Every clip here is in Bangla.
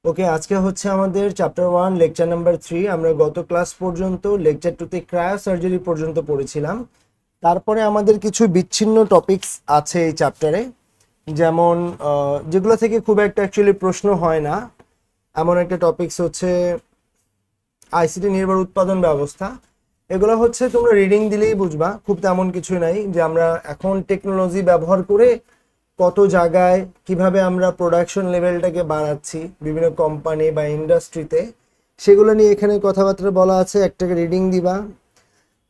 ওকে, আজকে হচ্ছে আমাদের চ্যাপ্টার 1 লেকচার নাম্বার 3। আমরা গত ক্লাস পর্যন্ত লেকচার 2 তে ক্রায়ো সার্জারি পর্যন্ত পড়েছিলাম। তারপরে আমাদের কিছু বিচ্ছিন্ন টপিকস আছে এই চ্যাপ্টারে, যেমন যেগুলো থেকে খুব একটা অ্যাকচুয়ালি প্রশ্ন হয় না। এমন একটা টপিকস হচ্ছে আইসিটি নির্ভর উৎপাদন ব্যবস্থা। এগুলো হচ্ছে তোমরা রিডিং দিলেই বুঝবা, খুব তেমন কিছু নাই যে আমরা এখন টেকনোলজি ব্যবহার করে কত জায়গায় কিভাবে আমরা প্রোডাকশন লেভেলটাকে বাড়াচ্ছি বিভিন্ন কোম্পানি বা ইন্ডাস্ট্রিতে, সেগুলো নিয়ে এখানে কথাবার্তা বলা আছে। একটাকে রিডিং দিবা।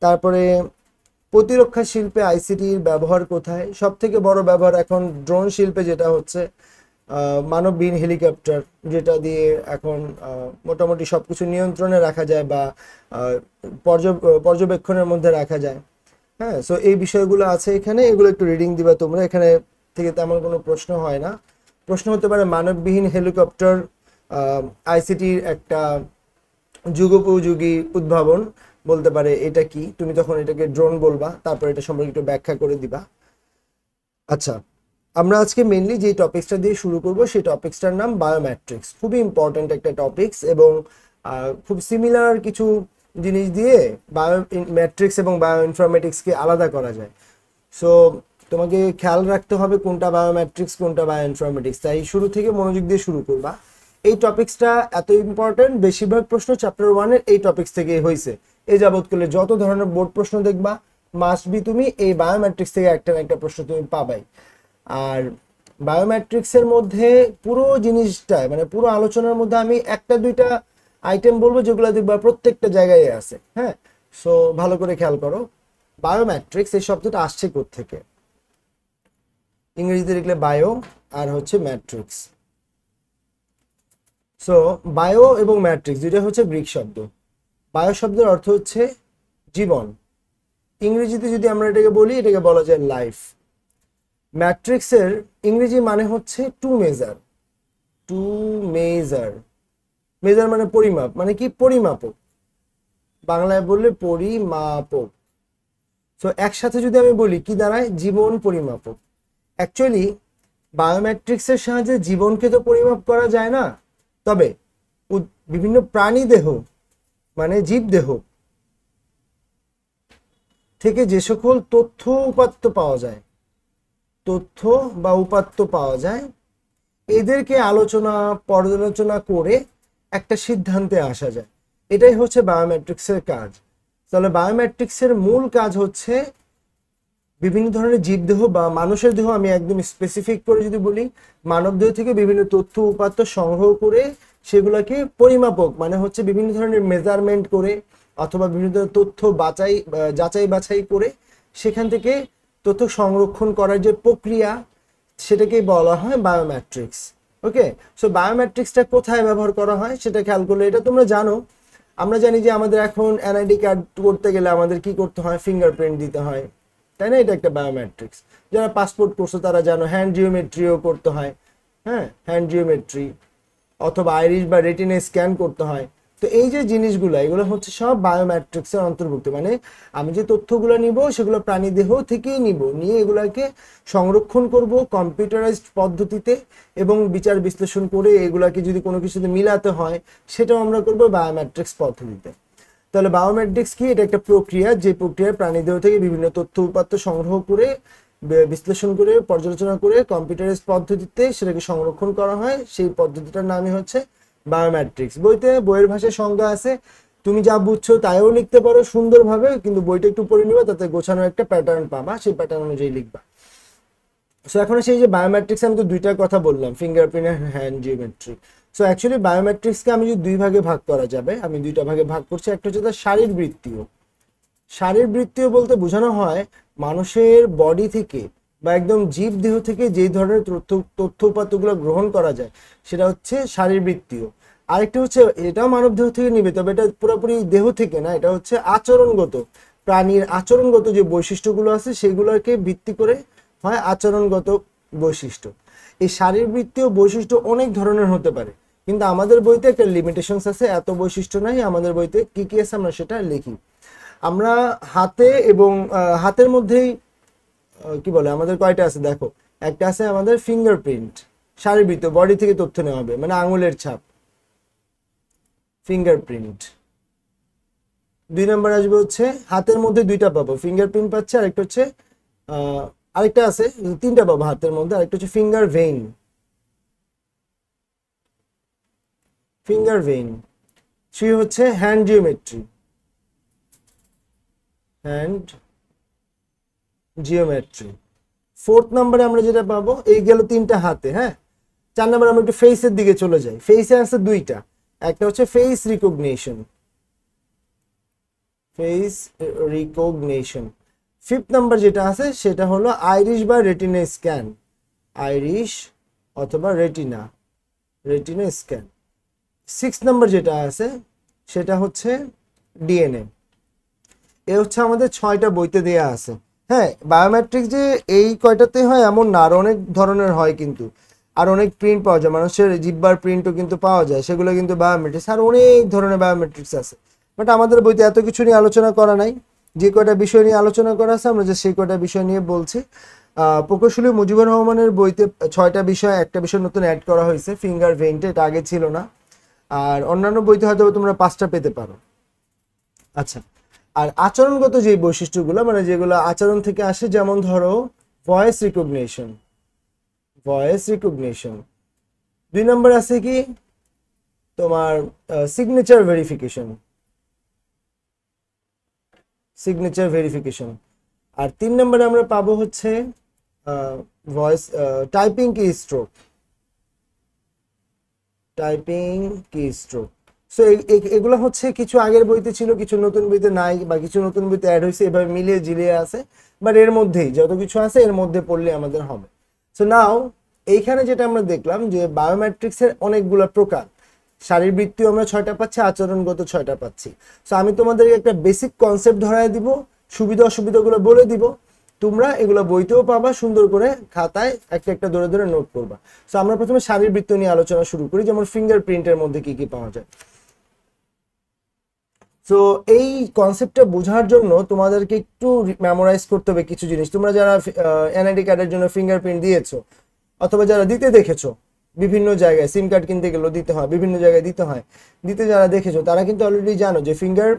তারপরে প্রতিরক্ষা শিল্পে আইসিটির ব্যবহার কোথায়? সব থেকে বড় ব্যবহার এখন ড্রোন শিল্পে, যেটা হচ্ছে মানববিহীন হেলিকপ্টার, যেটা দিয়ে এখন মোটামুটি সবকিছু নিয়ন্ত্রণে রাখা যায় বা পর্যবেক্ষণের মধ্যে রাখা যায়। হ্যাঁ, সো এই বিষয়গুলো আছে এখানে, এগুলো একটু রিডিং দিবা তোমরা। এখানে থেকে তেমন কোনো প্রশ্ন হয় না। প্রশ্ন হতে পারে মানববিহীন হেলিকপ্টার আইসিটির একটা যুগোপযোগী উদ্ভাবন, বলতে পারে এটা কি, তুমি তখন এটাকে ড্রোন বলবা, তারপর এটা সম্পর্কে একটু ব্যাখ্যা করে দিবা। আচ্ছা, আমরা আজকে মেইনলি যে টপিকসটা দিয়ে শুরু করব সেই টপিকসটার নাম বায়োমেট্রিক্স। খুবই ইম্পর্ট্যান্ট একটা টপিকস এবং খুব সিমিলার কিছু জিনিস দিয়ে বায়োমেট্রিক্স এবং বায়ো ইনফরমেটিক্সকে আলাদা করা যায়। সো তোমাকে খেয়াল রাখতে হবে কোনটা বায়োমেট্রিক্স কোনটা বায়ো ইনফরমেটিক্স, তাই শুরু থেকে মনোযোগ দিয়ে শুরু করবা। এই টপিকসটা এত ইম্পর্টেন্ট, বেশিরভাগ প্রশ্ন চ্যাপ্টার 1-এর এই টপিকস থেকেই হয়েছে। এই যাবৎ করলে যত ধরনের বোর্ড প্রশ্ন দেখবা, মাস্ট বি তুমি এই বায়োমেট্রিক্স থেকে একটা না একটা প্রশ্ন তুমি পাবাই। আর বায়োমেট্রিক্সের মধ্যে পুরো জিনিসটায় মানে পুরো আলোচনার মধ্যে আমি একটা দুইটা আইটেম বলবো যেগুলো দেখবা প্রত্যেকটা জায়গায় আছে। হ্যাঁ, সো ভালো করে খেয়াল করো। বায়োমেট্রিক্স এই শব্দটা আসছে কোত্থেকে? ইংরেজিতে লিখলে বায়ো আর হচ্ছে ম্যাট্রিক্স। সো বায়ো এবং ম্যাট্রিক্স দুইটা হচ্ছে গ্রিক শব্দ। বায়ো শব্দের অর্থ হচ্ছে জীবন। ইংরেজিতে যদি আমরা এটাকে বলি, এটাকে বলা যায় লাইফ। ম্যাট্রিক্সের ইংরেজি মানে হচ্ছে to measure. To measure, measure মানে পরিমাপ, মানে কি পরিমাপক, বাংলায় বললে পরিমাপক। তো একসাথে যদি আমি বলি কি দাঁড়ায়? জীবন পরিমাপক। অ্যাকচুয়ালি বায়োমেট্রিক্সের সাহায্যে জীবনকে তো পরিমাপ করা যায় না, তবে বিভিন্ন প্রাণী দেহ মানে জীবদেহ থেকে যে সকল তথ্য উপাত্ত পাওয়া যায়, তথ্য বা উপাত্ত পাওয়া যায়, এদেরকে আলোচনা পর্যালোচনা করে একটা সিদ্ধান্তে আসা যায়। এটাই হচ্ছে বায়োমেট্রিক্সের কাজ। তাহলে বায়োমেট্রিক্সের মূল কাজ হচ্ছে বিভিন্ন ধরনের জীবদেহ বা মানুষের দেহ, আমি একদম স্পেসিফিক করে যদি বলি, মানব দেহ থেকে বিভিন্ন তথ্য উপাত্ত সংগ্রহ করে সেগুলোকে পরিমাপক মানে হচ্ছে বিভিন্ন ধরনের মেজারমেন্ট করে অথবা বিভিন্ন ধরনের তথ্য যাচাই বাছাই করে সেখান থেকে তথ্য সংরক্ষণ করার যে প্রক্রিয়া, সেটাকেই বলা হয় বায়োমেট্রিক্স। ওকে, সো বায়োমেট্রিক্সটা কোথায় ব্যবহার করা হয় সেটা খেয়াল করলে এটা তোমরা জানো। আমরা জানি যে আমাদের এখন এনআইডি কার্ড করতে গেলে আমাদের কি করতে হয়? ফিঙ্গারপ্রিন্ট দিতে হয়, তাই না? এটা একটা বায়োমেট্রিক্স। যারা পাসপোর্ট করছো তারা জানো হ্যান্ড জিওমেট্রিও করতে হয়। হ্যাঁ, হ্যান্ড জিওমেট্রি অথবা আইরিশ বা রেটিনা স্ক্যান করতে হয়। তো এই যে জিনিসগুলো, এগুলো হচ্ছে সব বায়োমেট্রিক্সের অন্তর্ভুক্ত। মানে আমি যে তথ্যগুলো নিব সেগুলো প্রাণী দেহ থেকেই নিব, নিয়ে এগুলাকে সংরক্ষণ করব কম্পিউটারাইজড পদ্ধতিতে এবং বিচার বিশ্লেষণ করে এগুলাকে যদি কোনো কিছুতে মিলাতে হয় সেটাও আমরা করব বায়োমেট্রিক্স পদ্ধতিতে। তাহলে বায়োমেট্রিক্স কি? এটা একটা প্রক্রিয়া, যে প্রক্রিয়ায় প্রাণীদেহ থেকে বিভিন্ন তথ্য উপাত্ত সংগ্রহ করে বিশ্লেষণ করে পর্যালোচনা করে কম্পিউটারাইজ পদ্ধতিতে সেটাকে সংরক্ষণ করা হয়। সেই পদ্ধতিটার নামই হচ্ছে বায়োমেট্রিক্স। বইয়ের ভাষায় সংজ্ঞা আছে, তুমি যা বুঝছো তাইও লিখতে পারো সুন্দরভাবে, কিন্তু বইটা একটু পড়ে নিবা, তাতে গোছানো একটা প্যাটার্ন পাবা, সেই প্যাটার্ন অনুযায়ী লিখবা। সো এখন সেই যে বায়োমেট্রিক্স, আমি তো দুইটার কথা বললাম, ফিঙ্গারপ্রিন্ট আর হ্যান্ড জিওমেট্রি। সো অ্যাকচুয়ালি বায়োমেট্রিক্সকে আমি যদি দুই ভাগে ভাগ করা যাবে, আমি দুইটা ভাগে ভাগ করছি। একটা হচ্ছে তার শারীরবৃত্তীয়। শারীরবৃত্তীয় বলতে বোঝানো হয় মানুষের বডি থেকে বা একদম জীব দেহ থেকে যেই ধরনের তথ্য উপাত্তগুলো গ্রহণ করা যায় সেটা হচ্ছে শারীরবৃত্তীয়। আরেকটা হচ্ছে, এটাও মানব দেহ থেকে নিবে, তবে এটা পুরোপুরি দেহ থেকে না, এটা হচ্ছে আচরণগত, প্রাণীর আচরণগত যে বৈশিষ্ট্যগুলো আছে সেগুলোকে ভিত্তি করে হয় আচরণগত বৈশিষ্ট্য। এই শারীরবৃত্তীয় বৈশিষ্ট্য অনেক ধরনের হতে পারে, কিন্তু আমাদের বইতে একটা লিমিটেশনস আছে, এত বৈশিষ্ট্য নাই। আমাদের বইতে কি কি আছে আমরা সেটা লিখি। আমরা হাতে এবং হাতের মধ্যেই কি বলে আমাদের কয়টা আছে দেখো। একটা আছে আমাদের ফিঙ্গারপ্রিন্ট, শারীরবৃত্তীয়, বডি থেকে তথ্য নেওয়া হবে, মানে আঙুলের ছাপ। ফিঙ্গারপ্রিন্ট। 2 নম্বর আসবে হচ্ছে হাতের মধ্যে দুইটা পাবো, ফিঙ্গারপ্রিন্ট পাচ্ছে, আরেকটা হচ্ছে আরেকটা আছে, 3টা পাবো হাতের মধ্যে, আরেকটা হচ্ছে ফিঙ্গার ভেইন। Finger vein. 3 হচ্ছে hand geometry. Hand geometry. 4th নম্বরে আমরা যেটা পাবো, এই গেল 3টা হাতে। হ্যাঁ, 4 নম্বরে আমরা একটু ফেসের দিকে চলে যাই। ফেসে আছে 2টা, একটা হচ্ছে face recognition. Face recognition. 5th number যেটা আছে সেটা হলো আইরিশ বা রেটিনা স্ক্যান। আইরিশ অথবা retina, retina scan. 6th number যেটা আছে সেটা হচ্ছে ডিএনএ। এ হচ্ছে আমাদের 6টা বইতে দেয়া আছে। হ্যাঁ, বায়োমেট্রিক যে এই কয়টাতে হয় এমন না, আর অনেক ধরনের হয় কিন্তু, আর অনেক প্রিন্ট পাওয়া যায়, মানুষের জিব্বার প্রিন্টও কিন্তু পাওয়া যায়, সেগুলো কিন্তু বায়োমেট্রিক্স, আর অনেক ধরনের বায়োমেট্রিক্স আছে। বাট আমাদের বইতে এত কিছু নিয়ে আলোচনা করা নাই, যে কয়টা বিষয় নিয়ে আলোচনা করা আছে আমরা যে সেই কয়টা বিষয় নিয়ে বলছি। প্রকৌশলী মুজিবুর রহমানের বইতে 6টা বিষয়, একটা বিষয় নতুন অ্যাড করা হয়েছে, ফিঙ্গার ভেইনটা, এটা আগে ছিল না। আর অন্যান্য বইতে হয়তো তোমরা 5টা পেতে পারো। আচ্ছা, আর আচরণগত যে বৈশিষ্ট্যগুলো, মানে যেগুলো আচরণ থেকে আসে, যেমন ধরো ভয়েস রিকগনিশন। Voice recognition. 2 নম্বর আছে কি তোমার সিগনেচার ভেরিফিকেশন। Signature verification. আর 3 নম্বরে আমরা পাবো হচ্ছে voice typing keystroke. Typing keystroke. So এগুলো হচ্ছে কিছু আগের বইতে ছিল, কিছু নতুন বইতে নাই, বা কিছু নতুন বইতে অ্যাড হয়েছে, এভাবে মিলিয়ে ঝিলিয়ে আছে। বাট এর মধ্যেই যত কিছু আছে এর মধ্যে পড়লে আমাদের হবে। সো নাও এইখানে যেটা আমরা দেখলাম যে বায়োমেট্রিক্সের অনেকগুলো প্রকার। শারীরবৃত্তীয় আমরা 6টা পাচ্ছি, আচরণগত 6টা পাচ্ছি। সো আমি তোমাদেরকে একটা বেসিক কনসেপ্ট ধরায় দিব, সুবিধা অসুবিধাগুলো বলে দিব, তোমরা এগুলো বইতেও পাবা, সুন্দর করে খাতায় একটা একটা ধরে ধরে নোট করবা। সো আমরা প্রথমে শারীরবৃত্ত নিয়ে আলোচনা শুরু করি, যেমন ফিঙ্গারপ্রিন্টের মধ্যে কি কি পাওয়া যায়। সো এই কনসেপ্টটা বোঝার জন্য তোমাদেরকে একটু মেমোরাইজ করতে হবে কিছু জিনিস। তোমরা যারা এনআইডি কার্ডের জন্য ফিঙ্গারপ্রিন্ট দিয়েছো, অথবা যারা দিতে দেখেছো, বিভিন্ন জায়গায় সিম কার্ড কিনতে গেলেও দিতে হয়, বিভিন্ন জায়গায় দিতে হয়, দিতে যারা দেখেছো তারা কিন্তু অলরেডি জানো যে ফিঙ্গার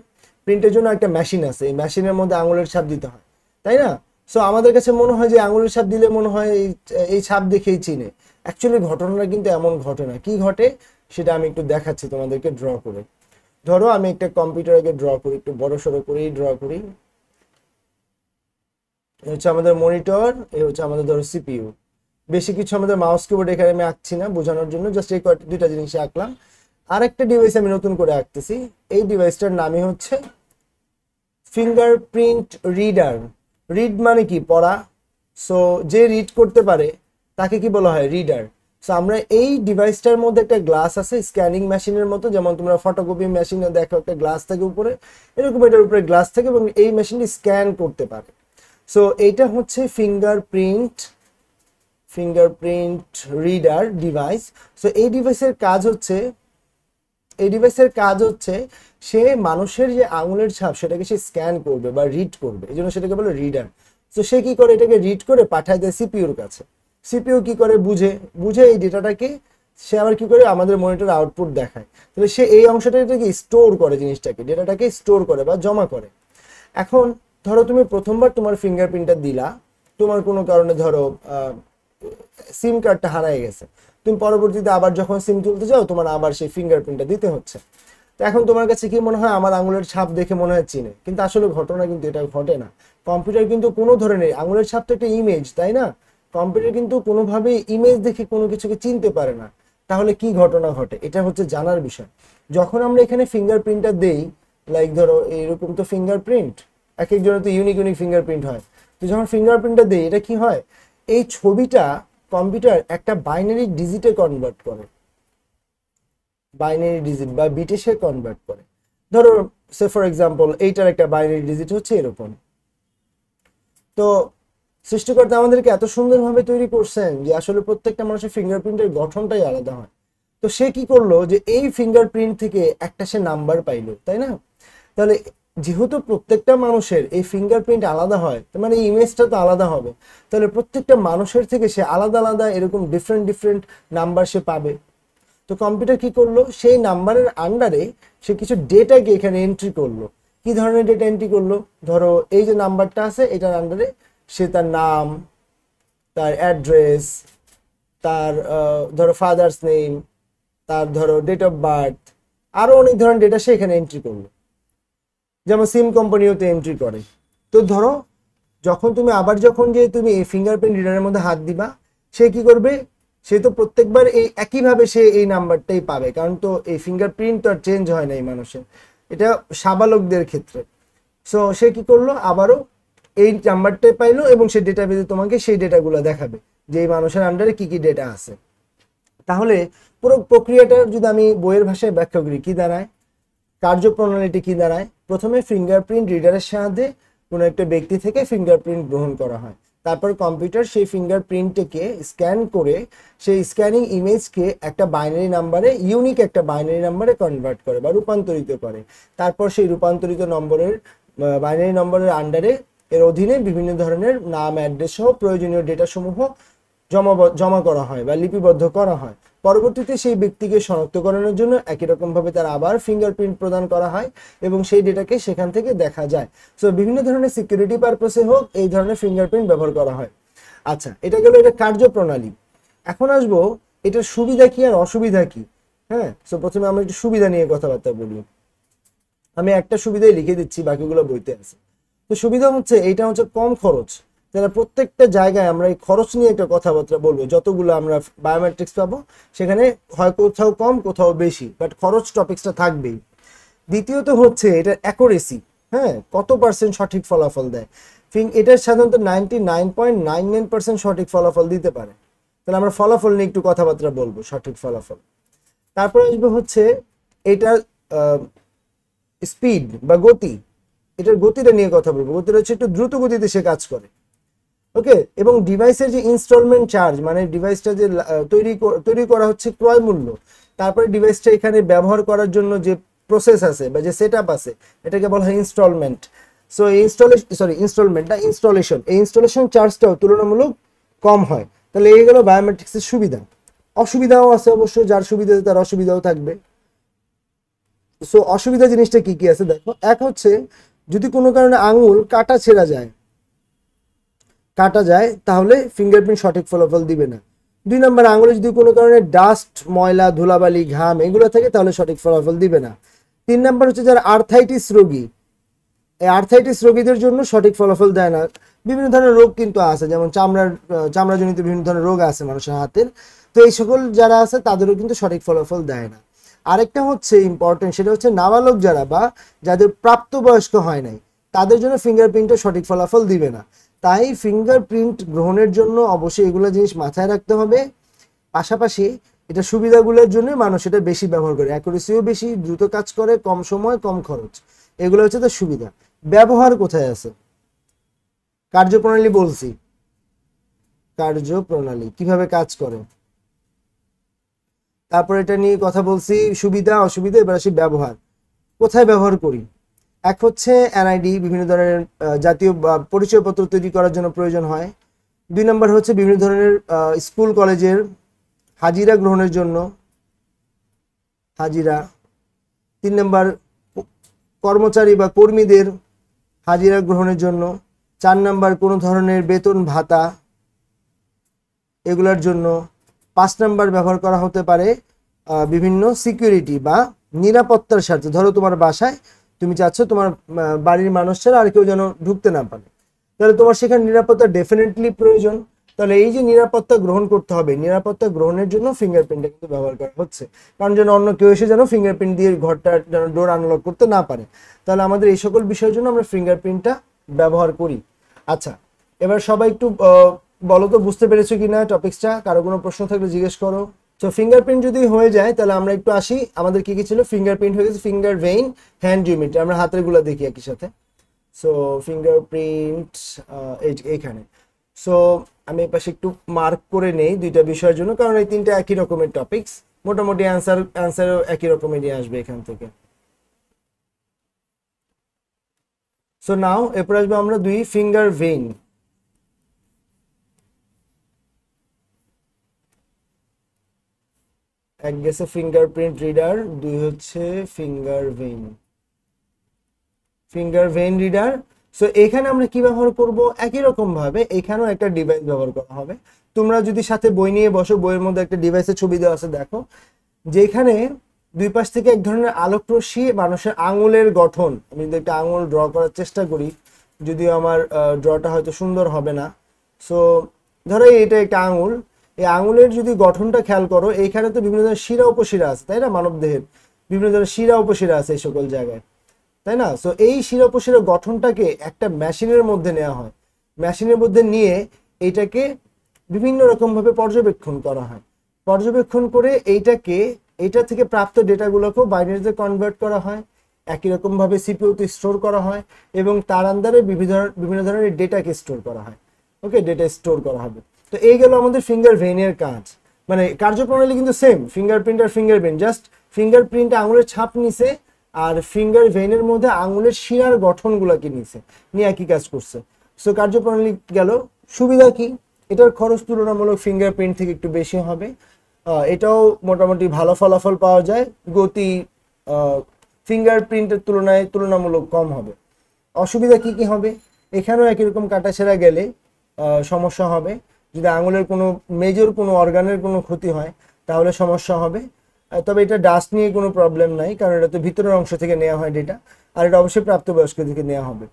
প্রিন্টের জন্য একটা মেশিন আছে, এই মেশিনের মধ্যে আঙুলের ছাপ দিতে হয়, তাই না? সো আমাদের কাছে মনে হয় যে আঙুলের ছাপ দিলে মনে হয় এই ছাপ দেখেই চিনে। অ্যাকচুয়ালি ঘটনাটা কিন্তু এমন ঘটে না। কি ঘটে সেটা আমি একটু দেখাচ্ছি তোমাদেরকে ড্র করে। ধরো আমি একটা কম্পিউটারকে ড্র করি, একটু বড় সড়ো করেই ড্র করি। এই হচ্ছে আমাদের মনিটর, এই হচ্ছে আমাদের ধরো সিপিইউ। বেশি কিছু আমাদের মাউস কিবোর্ড এখানে আমি আঁকছি না, বোঝানোর জন্য জাস্ট এই দুইটা জিনিস আঁকলাম। আরেকটা ডিভাইস আমি নতুন করে আঁকতেছি, এই ডিভাইসটার নামই হচ্ছে ফিঙ্গারপ্রিন্ট রিডার। রিড মানে কি? পড়া। সো যে রিড করতে পারে তাকে কি বলা হয়? রিডার। সো আমরা এই ডিভাইসটার মধ্যে একটা গ্লাস আছে, স্ক্যানিং মেশিনের মতো, যেমন তোমরা ফটোকপি মেশিনে দেখো একটা গ্লাস থাকে উপরে, এরকম এটার উপরে গ্লাস থাকে এবং এই মেশিনটি স্ক্যান করতে পারে। সো এইটা হচ্ছে ফিঙ্গারপ্রিন্ট রিডার ডিভাইস। সো এই ডিভাইসের কাজ হচ্ছে সে মানুষের যে আঙুলের ছাপ সেটাকে সে স্ক্যান করবে বা রিড করবে, এই জন্য সেটাকে বলে রিডার। তো সে কি করে? এটাকে রিড করে পাঠায় দেয় সিপিইউর কাছে। সিপিইউ কি করে? বুঝে এই ডেটাটাকে সে আবার কি করে আমাদের মনিটর আউটপুট দেখায়। তাহলে সে এই অংশটাকে স্টোর করে, জিনিসটাকে, ডেটাটাকে স্টোর করে বা জমা করে। এখন ধরো তুমি প্রথমবার তোমার ফিঙ্গারপ্রিন্টটা দিলা, তোমার কোনো কারণে ধরো সিম কার্ডটা হারায় গেছে, তুমি পরবর্তীতে আবার যখন সিম তুলতে যাও তোমার আবার সেই ফিঙ্গারপ্রিন্টটা দিতে হচ্ছে। তো এখন তোমার কাছে কি মনে হয়? আমার আঙুলের ছাপ দেখে মনে হয় চিনে, কিন্তু আসলে ঘটনা কিন্তু এটা ঘটে না। কম্পিউটার কিন্তু কোনো ধরনের, আঙুলের ছাপ তো একটা ইমেজ, তাই না? কম্পিউটার কিন্তু কোনোভাবেই ইমেজ দেখে কোনো কিছুকে চিনতে পারে না। তাহলে কি ঘটনা ঘটে? এটা হচ্ছে জানার বিষয়। যখন আমরা এখানে ফিঙ্গারপ্রিন্টটা দেই, লাইক ধরো এরকম তো ফিঙ্গারপ্রিন্ট, এক একজনের তো ইউনিক ফিঙ্গারপ্রিন্ট হয়। তো যখন ফিঙ্গারপ্রিন্টটা দেই, এটা কি হয়? এই ছবিটা কম্পিউটার একটা বাইনারি ডিজিটে কনভার্ট করে, বাইনারি ডিজিট বা বিটে সে কনভার্ট করে। ধরো সে ফর এক্সাম্পল এইটার একটা বাইনারি ডিজিট হচ্ছে এরকম। তো সৃষ্টিকর্তা আমাদেরকে এত সুন্দরভাবে তৈরি করছেন যে আসলে প্রত্যেকটা মানুষের ফিঙ্গারপ্রিন্টের গঠনটাই আলাদা হয়। তো সে কি করলো যে এই ফিঙ্গারপ্রিন্ট থেকে একটা সে নাম্বার পাইলো, তাই না? তাহলে যেহেতু প্রত্যেকটা মানুষের এই ফিঙ্গারপ্রিন্ট আলাদা হয়, তার মানে ইমেজটা তো আলাদা হবে। তাহলে প্রত্যেকটা মানুষের থেকে সে আলাদা আলাদা এরকম ডিফারেন্ট নাম্বার সে পাবে। তো কম্পিউটার কি করলো, সেই নাম্বারের আন্ডারে সে কিছু ডেটাকে এখানে এন্ট্রি করলো। কি ধরনের ডেটা এন্ট্রি করলো, ধরো এই যে নাম্বারটা আছে এটার আন্ডারে সে তার নাম, তার অ্যাড্রেস, তার ধরো ফাদার্স নেম, তার ধরো ডেট অফ বার্থ, আরো অনেক ধরনের ডেটা সে এখানে এন্ট্রি করলো, যেমন সিম কোম্পানিওতে এন্ট্রি করে। তো ধরো যখন তুমি আবার যখন যে তুমি এই ফিঙ্গারপ্রিন্ট রিডারের মধ্যে হাত দিবা, সে কি করবে, সে তো প্রত্যেকবার এই একইভাবে সে এই নাম্বারটাই পাবে, কারণ তো এই ফিঙ্গারপ্রিন্ট তো আর চেঞ্জ হয় না এই মানুষের, এটা সাবালকদের ক্ষেত্রে। সো সে কি করলো, আবারও এই নাম্বারটাই পাইলো এবং সে ডেটাবেজে তোমাকে সেই ডেটাগুলো দেখাবে যে এই মানুষের আন্ডারে কি কি ডেটা আছে। তাহলে পুরো প্রক্রিয়াটা যদি আমি বইয়ের ভাষায় ব্যাখ্যা করি, কি দাঁড়ায়, কার্যপ্রণালীটি কি দাঁড়ায়, প্রথমে ফিঙ্গারপ্রিন্ট রিডারের সাহায্যে কোনো একটা ব্যক্তি থেকে ফিঙ্গারপ্রিন্ট গ্রহণ করা হয়, তারপর কম্পিউটার সেই ফিঙ্গারপ্রিন্টকে স্ক্যান করে সেই স্ক্যানিং ইমেজকে একটা বাইনারি নাম্বারে, ইউনিক একটা বাইনারি নাম্বারে কনভার্ট করে বা রূপান্তরিত করে। তারপর সেই রূপান্তরিত নম্বরের বাইনারি নম্বরের আন্ডারে এর অধীনে বিভিন্ন ধরনের নাম, অ্যাড্রেস সহ প্রয়োজনীয় ডেটা সমূহ জমা করা হয় বা লিপিবদ্ধ করা হয়। পরবর্তীতে সেই ব্যক্তিকে শনাক্তকরণের জন্য একই রকম ভাবে তার আবার ফিঙ্গারপ্রিন্ট প্রদান করা হয় এবং সেই ডেটাকে সেখান থেকে দেখা যায়। সো বিভিন্ন ধরনের সিকিউরিটি পারপাসে হোক এই ধরনের ফিঙ্গারপ্রিন্ট ব্যবহার করা হয়। আচ্ছা, এটা গেল এটা কার্যপ্রণালী। এখন আসবো এটার সুবিধা কি আর অসুবিধা কি। হ্যাঁ, সো প্রথমে আমরা একটু সুবিধা নিয়ে কথাবার্তা বলি। আমি একটা সুবিধাই লিখে দিচ্ছি, বাকিগুলো বইতে আছে। তো সুবিধা হচ্ছে এইটা হচ্ছে কম খরচ। তাহলে প্রত্যেকটা জায়গায় আমরা এই খরচ নিয়ে একটা কথাবার্তা বলবো, যতগুলো আমরা বায়োমেট্রিক্স পাবো সেখানে হয় কোথাও কম কোথাও বেশি, বাট খরচ টপিক্সটা থাকবেই। দ্বিতীয়ত হচ্ছে এটার অ্যাকুরেসি, হ্যাঁ, কত পার্সেন্ট সঠিক ফলাফল দেয়। এটার সাধারণত 99.99% সঠিক ফলাফল দিতে পারে। তাহলে আমরা ফলাফল নিয়ে একটু কথাবার্তা বলবো, সঠিক ফলাফল। তারপরে আসবে হচ্ছে এটার স্পিড বা গতি, এটার গতিটা নিয়ে কথা বলবো। গতিটা হচ্ছে একটু দ্রুত গতিতে সে কাজ করে, ওকে। এবং ডিভাইসের যে ইনস্টলমেন্ট চার্জ, মানে ডিভাইসটা যে তৈরি করা হচ্ছে ক্রয় মূল্য, তারপরে ডিভাইসটা এখানে ব্যবহার করার জন্য যে প্রসেস আছে বা যে সেটআপ আছে, এটাকে বলা হয় ইনস্টলমেন্ট। সো ইনস্টলেশন, এই ইনস্টলেশন চার্জটাও তুলনামূলক কম হয়। তাহলে এই গেল বায়োমেট্রিক্সের সুবিধা। অসুবিধাও আছে অবশ্য, যার সুবিধা তার অসুবিধাও থাকবে। সো অসুবিধা জিনিসটা কি কি আছে দেখো। এক হচ্ছে যদি কোনো কারণে আঙুল কাটা যায় তাহলে ফিঙ্গারপ্রিন্ট সঠিক ফলাফল দিবে না। 2 নম্বর, আঙুলে যদি কোনো কারণে ডাস্ট, ময়লা, ধুলাবালি, ঘাম এগুলো থাকে তাহলে সঠিক ফলাফল দিবে না। 3 নম্বর হচ্ছে যারা আর্থাইটিস রোগী, এই আর্থাইটিস রোগীদের জন্য সঠিক ফলাফল দেয় না। বিভিন্ন ধরনের রোগ কিন্তু আছে, যেমন চামড়াজনিত বিভিন্ন ধরনের রোগ আছে মানুষের হাতের, তো এই সকল যারা আছে তাদেরও কিন্তু সঠিক ফলাফল দেয় না। আরেকটা হচ্ছে ইম্পর্টেন্ট, সেটা হচ্ছে নাবালক যারা বা যাদের প্রাপ্তবয়স্ক হয় নাই তাদের জন্য ফিঙ্গারপ্রিন্টে সঠিক ফলাফল দিবে না। তাই ফিঙ্গারপ্রিন্ট গ্রহণের জন্য অবশ্যই এগুলো জিনিস মাথায় রাখতে হবে। পাশাপাশি এটা সুবিধাগুলোর জন্য মানুষ এটা বেশি ব্যবহার করে, অ্যাকুরেসিও বেশি, দ্রুত কাজ করে, কম সময় কম খরচ, এগুলো হচ্ছে তার সুবিধা। ব্যবহার কোথায় আছে, কার্যপ্রণালী বলছি, কার্যপ্রণালী কিভাবে কাজ করে, তারপর এটা নিয়ে কথা বলছি, সুবিধা অসুবিধা। এবার আসি ব্যবহার, কোথায় ব্যবহার করি। এক হচ্ছে এনআইডি, বিভিন্ন ধরনের জাতীয় পরিচয়পত্র তৈরি করার জন্য প্রয়োজন হয়। 2 নম্বর হচ্ছে বিভিন্ন ধরনের স্কুল কলেজের হাজিরা গ্রহণের জন্য, হাজিরা। 3 নম্বর কর্মচারী বা কর্মীদের হাজিরা গ্রহণের জন্য। 4 নম্বর কোনো ধরনের বেতন ভাতা এগুলোর জন্য। 5 নম্বর ব্যবহার করা হতে পারে বিভিন্ন সিকিউরিটি বা নিরাপত্তার স্বার্থে। ধরো তোমার বাসায় তুমি চাচ্ছ তোমার বাড়ির মানুষ ছাড়া আর কেউ যেন ঢুকতে না পারে, তাহলে তোমার সেখানে নিরাপত্তা ডেফিনেটলি প্রয়োজন। তাহলে এই যে নিরাপত্তা গ্রহণ করতে হবে, নিরাপত্তা গ্রহণের জন্য ফিঙ্গারপ্রিন্টটা কিন্তু ব্যবহার করা হচ্ছে, কারণ যেন অন্য কেউ এসে যেন ফিঙ্গারপ্রিন্ট দিয়ে ঘরটা যেন ডোর আনলক করতে না পারে। তাহলে আমাদের এই সকল বিষয়ের জন্য আমরা ফিঙ্গারপ্রিন্টটা ব্যবহার করি। আচ্ছা, এবার সবাই একটু বলো তো বুঝতে পেরেছো কিনা টপিকসটা, কারো কোনো প্রশ্ন থাকলে জিজ্ঞেস করো। তো ফিঙ্গারপ্রিন্ট যদি হয়ে যায় তাহলে আমরা একটু আসি, আমাদের কি কি ছিল। ফিঙ্গারপ্রিন্ট হয়ে গেছে, ফিঙ্গার ভেইন, হ্যান্ড জিওমেট্রি, আমরা হাতের গুলো দেখি একই সাথে। সো ফিঙ্গারপ্রিন্ট এইখানে। সো আমি এই পাশে একটু মার্ক করে নেই দুইটা বিষয়ের জন্য, কারণ এই তিনটা একই রকমের টপিকস, মোটামুটি অ্যান্সারও একই রকমেরই আসবে এখান থেকে। সো নাও এরপর আসবে আমরা ফিঙ্গার ভেইন। এক গেছে ফিঙ্গারপ্রিন্ট রিডার, দুই হচ্ছে ফিঙ্গার ভেইন রিডার। সো এখানে আমরা কি ব্যবহার করব, একই রকম ভাবে এখানেও একটা ডিভাইস ব্যবহার করা হবে। তোমরা যদি সাথে বই নিয়ে বসো, বইয়ের মধ্যে একটা ডিভাইসের ছবি দেওয়া আছে, দেখো যেখানে দুই পাশ থেকে এক ধরনের আলোক রশ্মি মানুষের আঙুলের গঠন, আমি যদি একটা আঙুল ড্র করার চেষ্টা করি, যদিও আমার ড্রটা হয়তো সুন্দর হবে না। সো ধরো এটা একটা আঙুল, এই আঙুলের যদি গঠনটা খেয়াল করো, এইখানে তো বিভিন্ন ধরনের শিরা উপশিরা আছে, তাই না? মানব দেহের বিভিন্ন ধরনের শিরা উপশিরা আছে এই সকল জায়গায়, তাই না? সো এই শিরা উপশিরা গঠনটাকে একটা মেশিনের মধ্যে নেওয়া হয়, মেশিনের মধ্যে নিয়ে এটাকে বিভিন্ন রকম ভাবে পর্যবেক্ষণ করা হয়। পর্যবেক্ষণ করে এইটা থেকে প্রাপ্ত ডেটাগুলোকেও বাইনারিতে কনভার্ট করা হয়, একই রকম ভাবে সিপিইউতে স্টোর করা হয় এবং তার আন্ডারে বিভিন্ন ধরনের ডেটাকে স্টোর করা হয়। ওকে, ডেটা স্টোর করা হবে। তো এই গেল আমাদের ফিঙ্গার ভেইনের কাজ, মানে কার্যপ্রণালী কিন্তু সেম, ফিঙ্গারপ্রিন্ট আর ফিঙ্গারপ্রিন্ট, জাস্ট ফিঙ্গারপ্রিন্টে আঙুলের ছাপ নিছে আর ফিঙ্গার ভেইনের মধ্যে আঙুলের শিরার গঠনগুলোকে নিয়ে একই কাজ করছে। সো কার্যপ্রণালী গেল। সুবিধা কি, এটার খরচ তুলনামূলক ফিঙ্গারপ্রিন্ট থেকে একটু বেশি হবে, এটাও মোটামুটি ভালো ফলাফল পাওয়া যায়, গতি ফিঙ্গারপ্রিন্টের তুলনামূলক কম হবে। অসুবিধা কি কি হবে, এখানেও একই রকম কাটাছেঁড়া গেলে সমস্যা হবে। যদি আঙুলের কোনো মেজর কোনো অর্গানের কোনো ক্ষতি হয় তাহলে সমস্যা হবে। তবে এটা ডাস্ট নিয়ে কোনো প্রবলেম নাই, কারণ এটা তো ভিতরের অংশ থেকে নেওয়া হয় ডেটা, আর এটা অবশ্যই প্রাপ্তবয়স্ক থেকে নেওয়া হবে।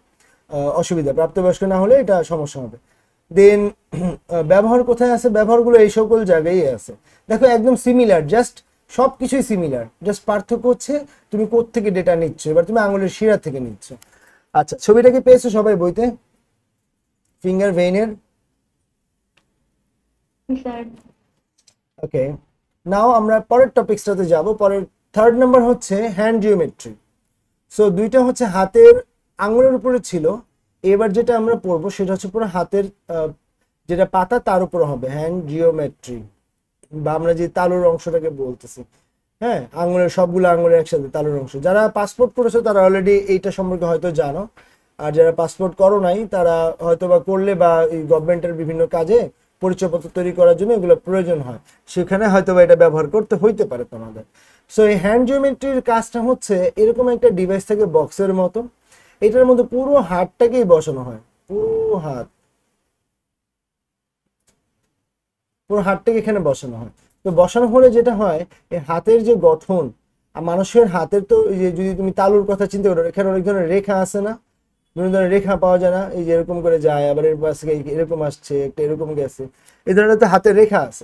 অসুবিধা, প্রাপ্তবয়স্ক না হলে এটা সমস্যা হবে। দেন ব্যবহার কোথায় আছে, ব্যবহারগুলো এই সকল জায়গায় আছে। দেখো একদম সিমিলার, জাস্ট সব কিছুই সিমিলার, জাস্ট পার্থক্য হচ্ছে তুমি কোত্থেকে ডেটা নিচ্ছ। এবার তুমি আঙুলের শিরা থেকে নিচ্ছ। আচ্ছা, ছবিটাকে পেয়েছো সবাই বইতে ফিঙ্গার ভেইনের? ওকে, নাও আমরা পরের টপিকসটাতে যাব। পরের থার্ড নাম্বার হচ্ছে হ্যান্ড জিওমেট্রি। সো দুইটা হচ্ছে হাতের আঙুলের উপরে ছিল, এবার যেটা আমরা পড়বো সেটা হচ্ছে পুরো হাতের যেটা পাতা তার উপর হবে হ্যান্ড জিওমেট্রি, বা আমরা যে তালুর অংশটাকে বলতেছি। হ্যাঁ, আঙুলের সবগুলো আঙুলের একসাথে তালুর অংশ। যারা পাসপোর্ট করেছো তারা অলরেডি এইটা সম্পর্কে হয়তো জানো, আর যারা পাসপোর্ট করো নাই তারা হয়তো বা করলে, বা এই গভর্নমেন্টের বিভিন্ন কাজে পরিচয়পত্র তৈরি করার জন্য এগুলো প্রয়োজন হয়, সেখানে হয়তো বা এটা ব্যবহার করতে হইতে পারে তোমাদের। সো এই হ্যান্ড জিওমেট্রির কাজটা হচ্ছে এরকম একটা ডিভাইস থেকে বক্সের মতো, এটার মধ্যে পুরো হাতটাকেই বসানো হয়, পুরো হাতটাকে এখানে বসানো হয়। তো বসানো হলে যেটা হয়, এই হাতের যে গঠন, আর মানুষের হাতের তো এই যে যদি তুমি তালুর কথা চিন্তা করো, এখানে অনেক ধরনের রেখা আছে না, বিভিন্ন ধরনের রেখা পাওয়া যায় না, এই যে এরকম করে যায়, আবার এর পাশে এরকম আসছে, একটা এরকম গেছে, এই ধরনের তো হাতের রেখা আছে।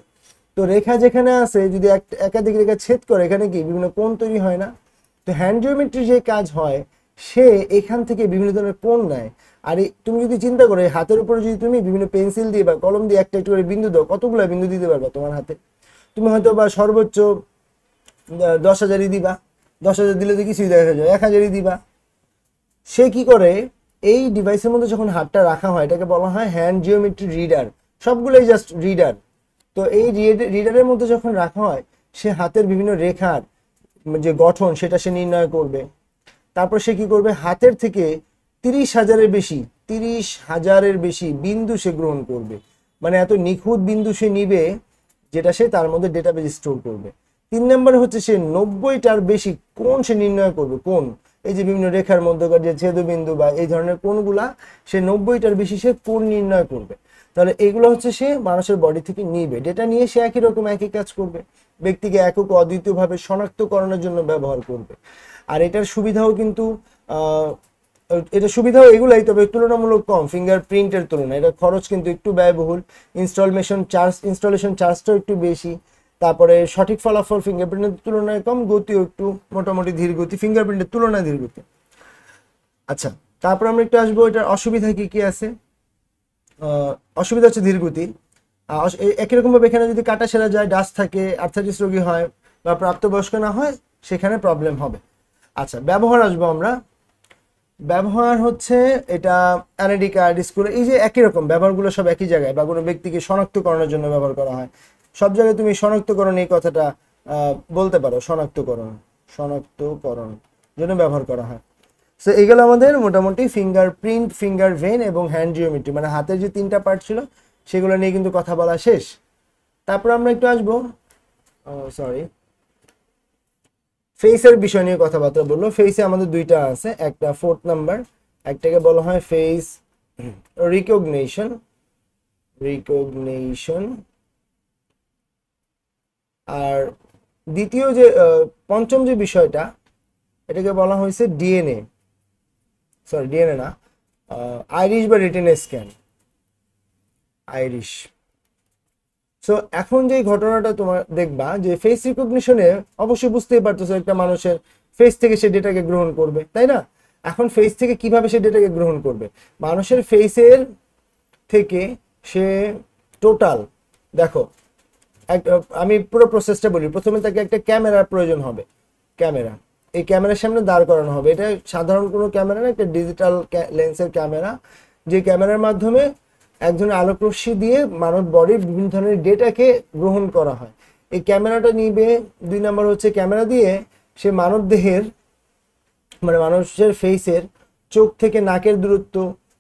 তো রেখা যেখানে আছে, যদি একাধিক রেখা ছেদ করে, এখানে কি বিভিন্ন কোণ তৈরি হয় না? তো হ্যান্ড জিওমেট্রি যে কাজ হয়, সে এখান থেকে বিভিন্ন ধরনের কোণ নেয়। আর তুমি যদি চিন্তা করো, হাতের উপরে যদি তুমি বিভিন্ন পেন্সিল দিয়ে বা কলম দিয়ে একটা একটু করে বিন্দু দাও, কতগুলো বিন্দু দিতে পারবা তোমার হাতে? তুমি হয়তো বা সর্বোচ্চ 10,000ই দিবা, 10,000 দিলে তো কিছুই দেখা যায়, 1,000ই দিবা। সে কি করে, এই ডিভাইসের মধ্যে যখন হাতটা রাখা হয়, এটাকে বলা হয় হ্যান্ড জিওমেট্রি রিডার, সবগুলোই জাস্ট রিডার। তো এই রিডারের মধ্যে যখন রাখা হয়, সে হাতের বিভিন্ন রেখার যে গঠন সেটা সে নির্ণয় করবে। তারপর সে কি করবে, হাতের থেকে 30,000-এর বেশি বিন্দু সে গ্রহণ করবে, মানে এত নিখুঁত বিন্দু সে নিবে যেটা সে তার মধ্যে ডেটাবেজ স্টোর করবে। 3 নম্বরে হচ্ছে সে 90টার বেশি কোণ সে নির্ণয় করবে। কোণ, এই যে বিভিন্ন রেখার মধ্যকার যে ছেদবিন্দু বা এই ধরনের কোণগুলা, সে 90টার বেশি সে কোণ নির্ণয় করবে। তাহলে এগুলো হচ্ছে সে মানুষের বডি থেকে নিবে, ডেটা নিয়ে সে একই রকম একই কাজ করবে, ব্যক্তিকে একক অদ্বিতীয়ভাবে শনাক্তকরণের জন্য ব্যবহার করবে। আর এটার সুবিধাও কিন্তু এগুলাই, তবে তুলনামূলক কম ফিঙ্গারপ্রিন্টের তুলনায়। এটা খরচ কিন্তু একটু ব্যয়বহুল, ইনস্টলেশন চার্জটাও একটু বেশি। তারপরে সঠিক ফলাফল ফিঙ্গারপ্রিন্টের তুলনায় কম, গতিও একটু মোটামুটি ধীর গতি, ফিঙ্গারপ্রিন্টের তুলনায় ধীর গতি। আচ্ছা, তারপর আমরা একটু আসবো এটার অসুবিধা কি কি আছে। অসুবিধা হচ্ছে ধীর গতি। একই রকম ভাবে এখানে যদি কাটা সেরা যায়, ডাস্ট থাকে, আর্থাইটিস রোগী হয় বা প্রাপ্তবয়স্ক না হয়, সেখানে প্রবলেম হবে। আচ্ছা, ব্যবহার আসবো আমরা। ব্যবহার হচ্ছে এটা এনআইডি কার্ড, স্কুলে, এই যে একই রকম ব্যবহারগুলো সব একই জায়গায়, বা কোনো ব্যক্তিকে শনাক্তকরণের জন্য ব্যবহার করা হয়। সব জায়গায় তুমি শনাক্তকরণ এই কথাটা বলতে পারো, শনাক্তকরণ জন্য ব্যবহার করা হয়। সো এইগুলো আমাদের মোটামুটি ফিঙ্গারপ্রিন্ট, ফিঙ্গার ভেইন এবং হ্যান্ড জিওমেট্রি, মানে হাতের যে 3টা পার্ট ছিল সেগুলো নিয়ে কিন্তু কথা বলা শেষ। তারপর আমরা একটু আসবো, সরি, ফেসের বিষয় নিয়ে কথাবার্তা বললো। ফেসে আমাদের দুইটা আছে, একটা 4th নাম্বার, একটাকে বলা হয় ফেস রিকগনিশন, আর দ্বিতীয় যে পঞ্চম যে বিষয়টা, এটাকে বলা হয়েছে ডিএনএ, সরি ডিএনএ না, আইরিশ বা রেটিনা স্ক্যান, আইরিশ। সো এখন যে ঘটনাটা তোমার দেখবা যে ফেস রিকগনিশনে অবশ্যই বুঝতেই পারতেছো একটা মানুষের ফেস থেকে সে ডেটাকে গ্রহণ করবে, তাই না? এখন ফেস থেকে কিভাবে সে ডেটাকে গ্রহণ করবে? মানুষের ফেসের থেকে সে টোটাল, দেখো আমি পুরো প্রসেসটা বলি। প্রথমে তাকে একটা ক্যামেরার প্রয়োজন হবে, ক্যামেরা, এই ক্যামেরার সামনে দাঁড় করানো হবে। এটা সাধারণ কোনো ক্যামেরা না, একটা ডিজিটাল লেন্সের ক্যামেরা, যে ক্যামেরার মাধ্যমে এক ধরনের আলোক রশ্মি দিয়ে মানব বডির বিভিন্ন ধরনের ডেটাকে গ্রহণ করা হয়। এই ক্যামেরাটা নিবে, 2 নাম্বার হচ্ছে ক্যামেরা দিয়ে সে মানব দেহের, মানে মানুষের ফেসের চোখ থেকে নাকের দূরত্ব,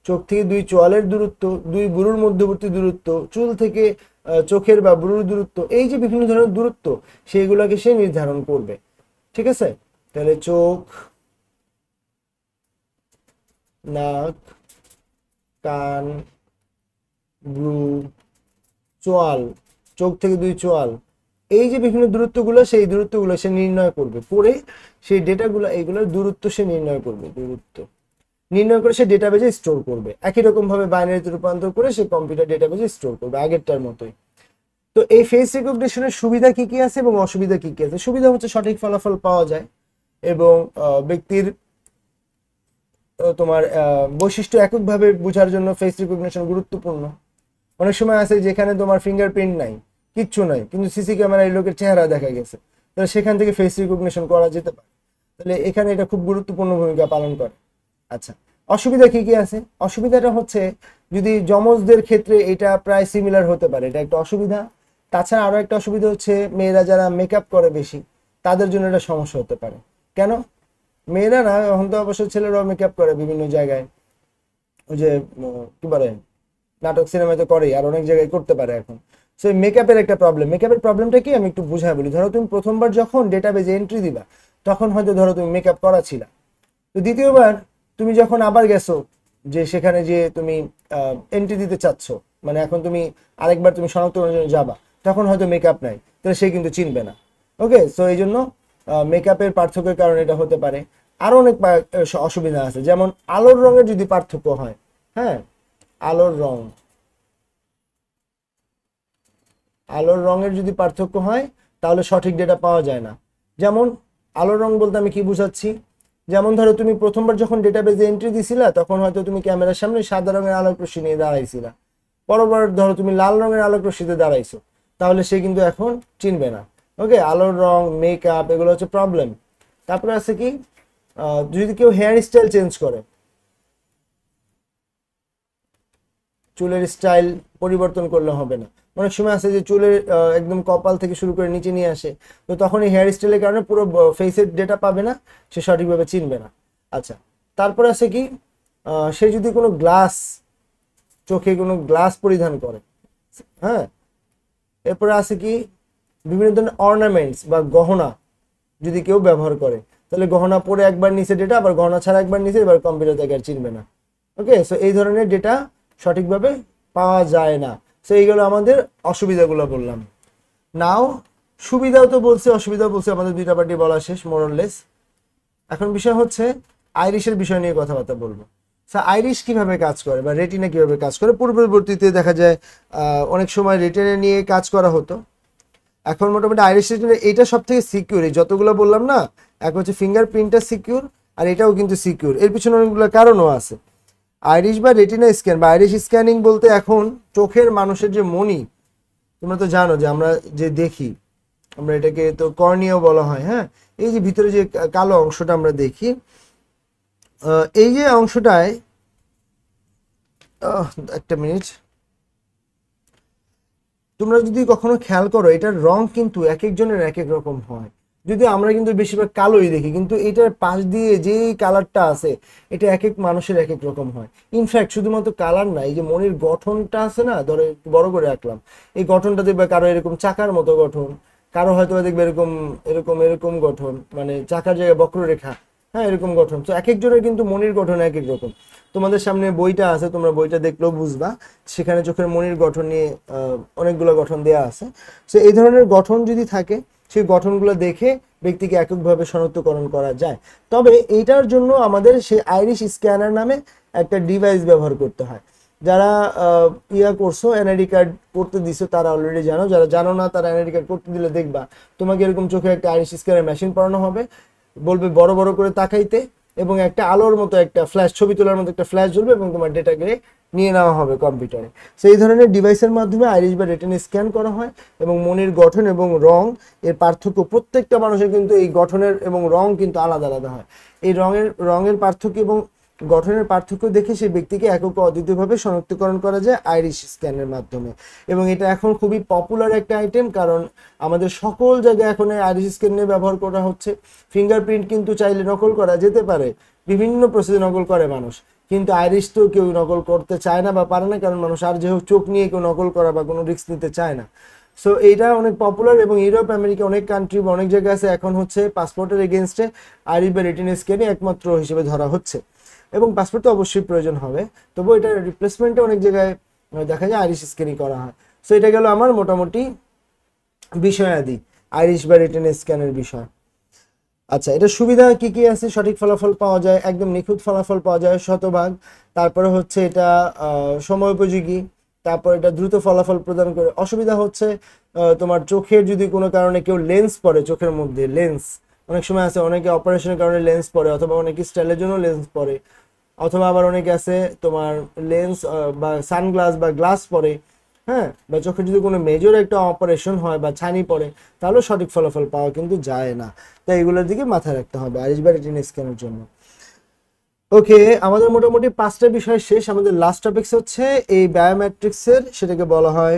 চোখ থেকে 2 চোয়ালের দূরত্ব, 2 বুরুর মধ্যবর্তী দূরত্ব, চুল থেকে চোখের বা বুরুর দূরত্ব, এই যে বিভিন্ন ধরনের দূরত্ব সেইগুলোকে সে নির্ধারণ করবে। ঠিক আছে? তাহলে চোখ, নাক, কান, ব্রু, চোয়াল, চোখ থেকে 2 চোয়াল, এই যে বিভিন্ন দূরত্বগুলো, সেই দূরত্বগুলো সে নির্ণয় করবে। পরে সেই ডেটাগুলো, এইগুলোর দূরত্ব সে নির্ণয় করবে, দূরত্ব নির্ণয় করে সে ডেটাবেজে স্টোর করবে। একই রকম ভাবে বাইনারিতে রূপান্তর করে সে কম্পিউটার ডেটাবেজে স্টোর করবে আগেরটার মতোই। তো এই ফেস রিকগনিশনের সুবিধা কি কি আছে এবং অসুবিধা কি কি আছে? সুবিধা হচ্ছে সঠিক ফলাফল পাওয়া যায় এবং ব্যক্তির তোমার বৈশিষ্ট্য এককভাবে বোঝার জন্য ফেস রিকগনিশন গুরুত্বপূর্ণ। অনেক সময় আছে যেখানে তোমার ফিঙ্গারপ্রিন্ট নাই, কিচ্ছু নাই, কিন্তু সিসি ক্যামেরায় লোকের চেহারা দেখা গেছে, তাহলে সেখান থেকে ফেস রিকগনিশন করা যেতে পারে। তাহলে এখানে এটা খুব গুরুত্বপূর্ণ ভূমিকা পালন করে। আচ্ছা, অসুবিধা কি কি আছে? অসুবিধাটা হচ্ছে যদি যমজদের ক্ষেত্রে এটা প্রায় সিমিলার হতে পারে, এটা একটা অসুবিধা। তাছাড়া আরো একটা অসুবিধা হচ্ছে মেয়েরা যারা মেকআপ করে বেশি, তাদের জন্য এটা সমস্যা হতে পারে। কেন? মেয়েরা না, এখন তো অবশ্য ছেলেরাও মেকআপ করে বিভিন্ন জায়গায়, ওই যে কি বলে নাটক সিনেমাতে করে, আর অনেক জায়গায় করতে পারে এখন। সো মেকআপের একটা প্রবলেম। মেকআপের প্রবলেমটা কি আমি একটু বুঝাই বলি। ধরো তুমি প্রথমবার যখন ডেটাবেজে এন্ট্রি দিবা, তখন হয়তো ধরো তুমি মেকআপ করা ছিল, তো দ্বিতীয়বার তুমি যখন আবার গেছো যে সেখানে যে তুমি এন্ট্রি দিতে চাচ্ছ, মানে এখন তুমি আরেকবার তুমি শনাক্তকরণের জন্য যাবা, তখন হয়তো মেকআপ নাই, তাহলে সে কিন্তু চিনবে না। ওকে, সো এই জন্য মেকআপের পার্থক্যের কারণে এটা হতে পারে। আরো অনেক অসুবিধা আছে, যেমন আলোর রঙের যদি পার্থক্য হয়, হ্যাঁ, আলোর রঙের যদি পার্থক্য হয়, তাহলে সঠিক ডেটা পাওয়া যায় না। যেমন আলোর রং বলতে আমি কি বুঝাচ্ছি, যেমন ধরো তুমি প্রথমবার যখন ডেটাবেজে এন্ট্রি দিছিলা, তখন হয়তো তুমি ক্যামেরার সামনে সাদা রঙের আলোক রশ্মি নিয়ে দাঁড়াইছিলা, পরবার ধরো তুমি লাল রঙের আলোক রশ্মিতে দাঁড়াইছো, তাহলে সে কিন্তু এখন চিনবে না। ওকে, আলোর রং, মেকআপ, এগুলো হচ্ছে প্রবলেম। তারপরে আছে কি, যদি কেউ হেয়ার স্টাইল চেঞ্জ করে, চুলের স্টাইল পরিবর্তন করলে হবে না। অনেক সময় আছে যে চুলের একদম কপাল থেকে শুরু করে নিচে নিয়ে আসে, তো তখন এই হেয়ার স্টাইলের কারণে পুরো ফেসের ডেটা পাবে না, সে সঠিকভাবে চিনবে না। আচ্ছা, তারপরে আছে কি, সে যদি কোনো গ্লাস, চোখে কোনো গ্লাস পরিধান করে, হ্যাঁ, এরপরে আছে কি বিভিন্ন ধরনের অর্নামেন্টস বা গহনা যদি কেউ ব্যবহার করে, তাহলে গহনা পরে একবার নিচে ডেটা, আবার গহনা ছাড়া একবার নিচে, এবার কম্পিউটার থেকে আর চিনবে না। ওকে, সো এই ধরনের ডেটা সঠিকভাবে পাওয়া যায় না। সো এইগুলো আমাদের অসুবিধাগুলো বললাম। নাও সুবিধাও তো বলছি, অসুবিধাও বলছি, আমাদের দুইটা পার্টি বলা শেষ মোরলেস। এখন বিষয় হচ্ছে আইরিশের বিষয় নিয়ে কথাবার্তা বলবো। আইরিশ কিভাবে কাজ করে বা রেটিনা কিভাবে কাজ করে? পূর্ববর্তীতে দেখা যায় অনেক সময় রেটিনা নিয়ে কাজ করা হতো, এখন মোটামুটি আইরিশ রেটিনা এটা সব থেকে সিকিউর। এই যতগুলো বললাম না, এক হচ্ছে ফিঙ্গারপ্রিন্টটা সিকিউর, আর এটাও কিন্তু সিকিউর। এর পিছনে অনেকগুলো কারণও আছে। আইরিশ বা রেটিনা স্ক্যান বা আইরিশ স্ক্যানিং বলতে এখন চোখের মানুষের যে মণি, তোমরা তো জানো যে আমরা যে দেখি, আমরা এটাকে তো কর্নিয়াও বলা হয়, হ্যাঁ, এই যে ভিতরে যে কালো অংশটা আমরা দেখি, এই যে অংশটায়, একটা মিনিট, তোমরা যদি কখনো খেয়াল করো, এটার রং কিন্তু এক একজনের এক এক রকম হয়। যদি আমরা কিন্তু বেশিরভাগ কালোই দেখি, কিন্তু এটার পাশ দিয়ে যে কালারটা আছে, এটা এক এক মানুষের এক এক রকম হয়। ইনফ্যাক্ট শুধুমাত্র কালার না, এই যে মনির গঠনটা আছে না, ধরো একটু বড় করে রাখলাম, এই গঠনটা দেখবে কারো এরকম চাকার মতো গঠন, কারো হয়তো দেখবে এরকম এরকম এরকম গঠন, মানে চাকার জায়গায় বক্ররেখা, হ্যাঁ এরকম গঠন। তো এক একজনের কিন্তু মনির গঠন এক এক রকম। তোমাদের সামনে বইটা আছে, তোমরা বইটা দেখলেও বুঝবা, সেখানে চোখের মনির গঠন নিয়ে অনেকগুলো গঠন দেয়া আছে। তো এই ধরনের গঠন যদি থাকে, সেই গঠনগুলো দেখে ব্যক্তিকে এককভাবে শনাক্তকরণ করা যায়। তবে এইটার জন্য আমাদের সেই আইরিশ স্ক্যানার নামে একটা ডিভাইস ব্যবহার করতে হয়। যারা করছো এনআইডি কার্ড করতে দিছো তারা অলরেডি জানো, যারা জানো না তারা এনআইডি কার্ড করতে দিলে দেখবা তোমাকে এরকম চোখে একটা আইরিশ স্ক্যানার মেশিন পরানো হবে, বলবে বড় বড় করে তাকাইতে, এবং একটা আলোর মতো একটা ফ্ল্যাশ, ছবি তোলার মতো একটা ফ্ল্যাশ জ্বলবে এবং তোমার ডেটাকে নিয়ে নেওয়া হবে কম্পিউটারে। সো এই ধরনের ডিভাইসের মাধ্যমে আইরিশ বা রেটিনা স্ক্যান করা হয় এবং মনির গঠন এবং রং এর পার্থক্য, প্রত্যেকটা মানুষের কিন্তু এই গঠনের এবং রং কিন্তু আলাদা আলাদা হয়। এই রঙের পার্থক্য এবং গঠনের পার্থক্য দেখে সেই ব্যক্তিকে একক অদ্বিতীয়ভাবে শনাক্তকরণ করা যায় আইরিশ স্ক্যানের মাধ্যমে। এবং এটা এখন খুবই পপুলার একটা আইটেম, কারণ আমাদের সকল জায়গায় এখন আইরিশ স্ক্যান নিয়ে ব্যবহার করা হচ্ছে। ফিঙ্গারপ্রিন্ট কিন্তু চাইলে নকল করা যেতে পারে, বিভিন্ন প্রসেসে নকল করে মানুষ, কিন্তু আইরিশ তো কেউ নকল করতে চায় না বা পারে না, কারণ মানুষ আর যেহেতু চোখ নিয়ে কেউ নকল করা বা কোনো রিস্ক নিতে চায় না। সো এইটা অনেক পপুলার এবং ইউরোপ আমেরিকা অনেক কান্ট্রি বা অনেক জায়গায় আছে এখন হচ্ছে পাসপোর্টের এগেনস্টে আইরিশ বা রেটিনা স্ক্যানই একমাত্র হিসেবে ধরা হচ্ছে। এবং পাসপোর্ট তো অবশ্যই প্রয়োজন হবে, তবু এটা রিপ্লেসমেন্টে অনেক জায়গায় দেখা যায় আইরিশ স্ক্যানই করা হয়। সো এটা গেল আমার মোটামুটি বিষয়াদি আইরিশ বা রেটিনা স্ক্যানের বিষয়। আচ্ছা, এটা সুবিধা কি কি আছে? সঠিক ফলাফল পাওয়া যায়, একদম নিখুঁত ফলাফল পাওয়া যায় শতভাগ। তারপরে হচ্ছে এটা সময় উপযোগী, তারপর এটা দ্রুত ফলাফল প্রদান করে। অসুবিধা হচ্ছে তোমার চোখের যদি কোনো কারণে কেউ লেন্স পরে, চোখের মধ্যে লেন্স অনেক সময় আছে, অনেকে অপারেশনের কারণে লেন্স পরে, অথবা অনেকে স্টাইলের জন্য লেন্স পরে, অথবা আবার অনেকে আছে তোমার লেন্স বা সানগ্লাস বা গ্লাস পরে, হ্যাঁ, বা চোখের যদি কোনো মেজর একটা অপারেশন হয় বা ছানি পড়ে, তাহলে সঠিক ফলাফল পাওয়া কিন্তু যায় না। তাই এগুলোর দিকে মাথায় রাখতে হবে আইরিশ বা রেটিনা স্ক্যানের জন্য। ওকে, আমাদের মোটামুটি 5টা বিষয় শেষ। আমাদের লাস্ট টপিকস হচ্ছে এই বায়োমেট্রিক্সের, সেটাকে বলা হয়